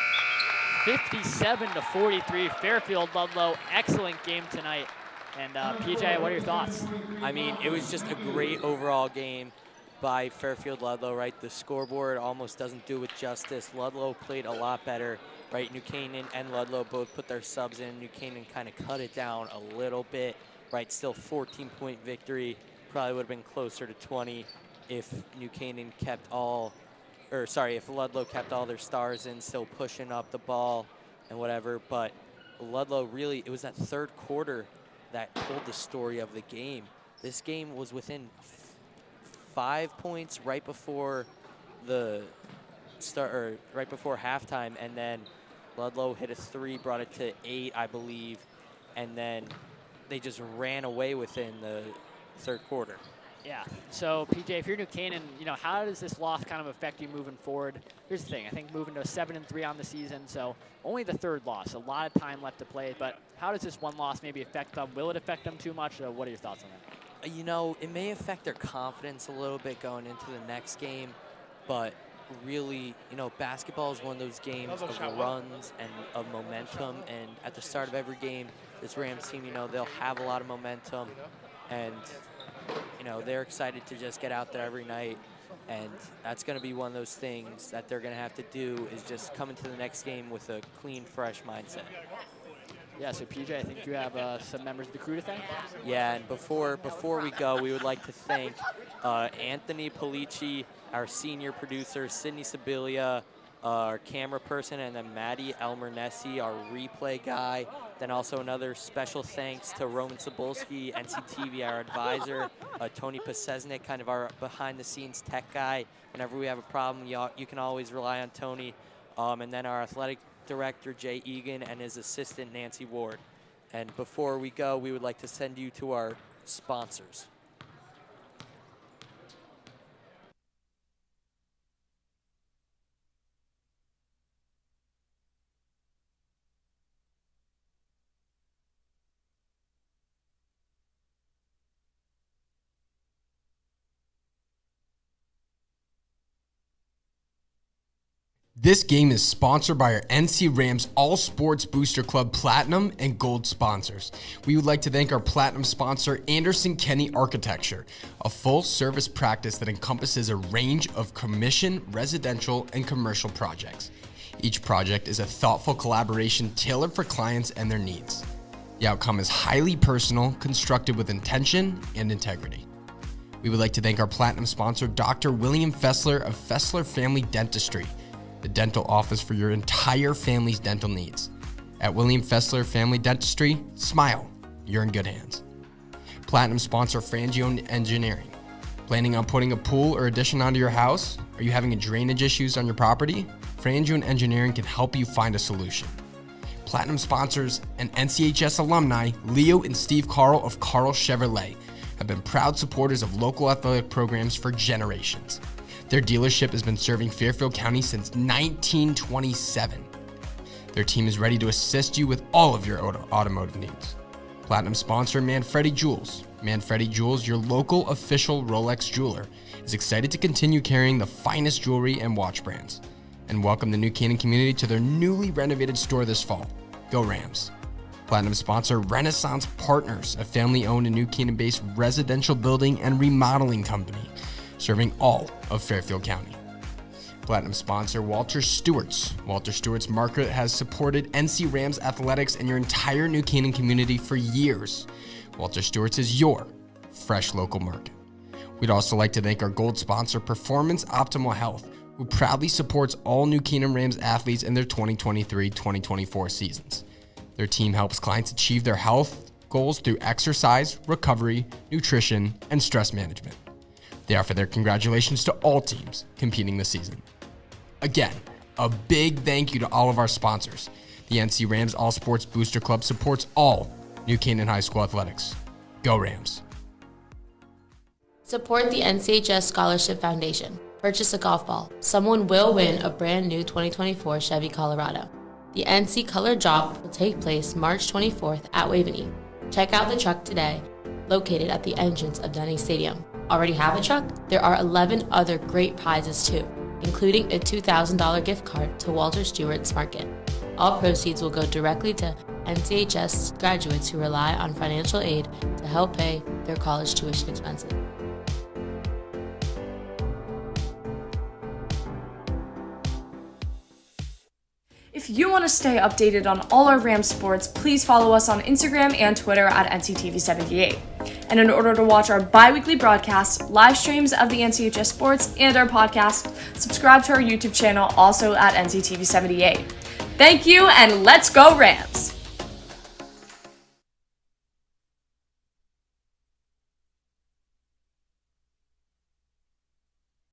57-43. Fairfield Ludlowe, excellent game tonight. And PJ, what are your thoughts? I mean, it was just a great overall game by Fairfield Ludlowe, right? The scoreboard almost doesn't do it justice. Ludlowe played a lot better, right? New Canaan and Ludlowe both put their subs in. New Canaan kind of cut it down a little bit, right? Still 14-point victory. Probably would have been closer to 20 if New Canaan kept if Ludlowe kept all their stars in, still pushing up the ball and whatever. But Ludlowe really, it was that third quarter that told the story of the game. This game was within 5 points right before the start, or right before halftime, and then Ludlowe hit a three, brought it to 8, I believe, and then they just ran away within the third quarter. Yeah, so PJ, if you're New Canaan, how does this loss kind of affect you moving forward? Here's the thing, I think moving to a 7-3 on the season, so only the third loss, a lot of time left to play, but how does this one loss maybe affect them? Will it affect them too much? What are your thoughts on that? It may affect their confidence a little bit going into the next game, but really, basketball is one of those games of runs and of momentum, and at the start of every game, this Rams team, they'll have a lot of momentum, and they're excited to just get out there every night, and that's going to be one of those things that they're going to have to do, is just come into the next game with a clean, fresh mindset. Yeah, so PJ, I think you have some members of the crew to thank. Yeah, and before we go, we would like to thank Anthony Polici, our senior producer, Sydney Sibilia, our camera person, and then Maddie Elmer-Nessi, our replay guy. Then also another special thanks to Roman Cebulski, NCTV, our advisor, Tony Pasesnik, kind of our behind-the-scenes tech guy. Whenever we have a problem, you can always rely on Tony. And then our athletic director, Jay Egan, and his assistant, Nancy Ward. And before we go, we would like to send you to our sponsors. This game is sponsored by our NC Rams All Sports Booster Club Platinum and Gold sponsors. We would like to thank our Platinum sponsor, Anderson Kenny Architecture, a full-service practice that encompasses a range of commission, residential, and commercial projects. Each project is a thoughtful collaboration tailored for clients and their needs. The outcome is highly personal, constructed with intention and integrity. We would like to thank our Platinum sponsor, Dr. William Fessler of Fessler Family Dentistry, the dental office for your entire family's dental needs. At William Fessler Family Dentistry, smile, you're in good hands. Platinum sponsor Frangio Engineering. Planning on putting a pool or addition onto your house? Are you having drainage issues on your property? Frangio Engineering can help you find a solution. Platinum sponsors and NCHS alumni Leo and Steve Carl of Carl Chevrolet have been proud supporters of local athletic programs for generations. Their dealership has been serving Fairfield County since 1927. Their team is ready to assist you with all of your automotive needs. Platinum sponsor Manfredi Jewels. Manfredi Jewels, your local official Rolex jeweler, is excited to continue carrying the finest jewelry and watch brands and welcome the New Canaan community to their newly renovated store this fall. Go Rams. Platinum sponsor Renaissance Partners, a family-owned and New Canaan-based residential building and remodeling company, serving all of Fairfield County. Platinum sponsor Walter Stewart's. Walter Stewart's Market has supported NC Rams athletics and your entire New Canaan community for years. Walter Stewart's is your fresh local market. We'd also like to thank our gold sponsor, Performance Optimal Health, who proudly supports all New Canaan Rams athletes in their 2023-2024 seasons. Their team helps clients achieve their health goals through exercise, recovery, nutrition, and stress management. They offer their congratulations to all teams competing this season. Again, a big thank you to all of our sponsors. The NC Rams All Sports Booster Club supports all New Canaan High School athletics. Go Rams. Support the NCHS Scholarship Foundation. Purchase a golf ball. Someone will win a brand new 2024 Chevy Colorado. The NC Color Drop will take place March 24th at Waveney. Check out the truck today, located at the entrance of Denny Stadium. Already have a truck? There are 11 other great prizes too, including a $2,000 gift card to Walter Stewart's Market. All proceeds will go directly to NCHS graduates who rely on financial aid to help pay their college tuition expenses. If you want to stay updated on all our Rams sports, please follow us on Instagram and Twitter at NCTV78. And in order to watch our bi-weekly broadcasts, live streams of the NCHS sports, and our podcast, subscribe to our YouTube channel also at NCTV78. Thank you, and let's go Rams!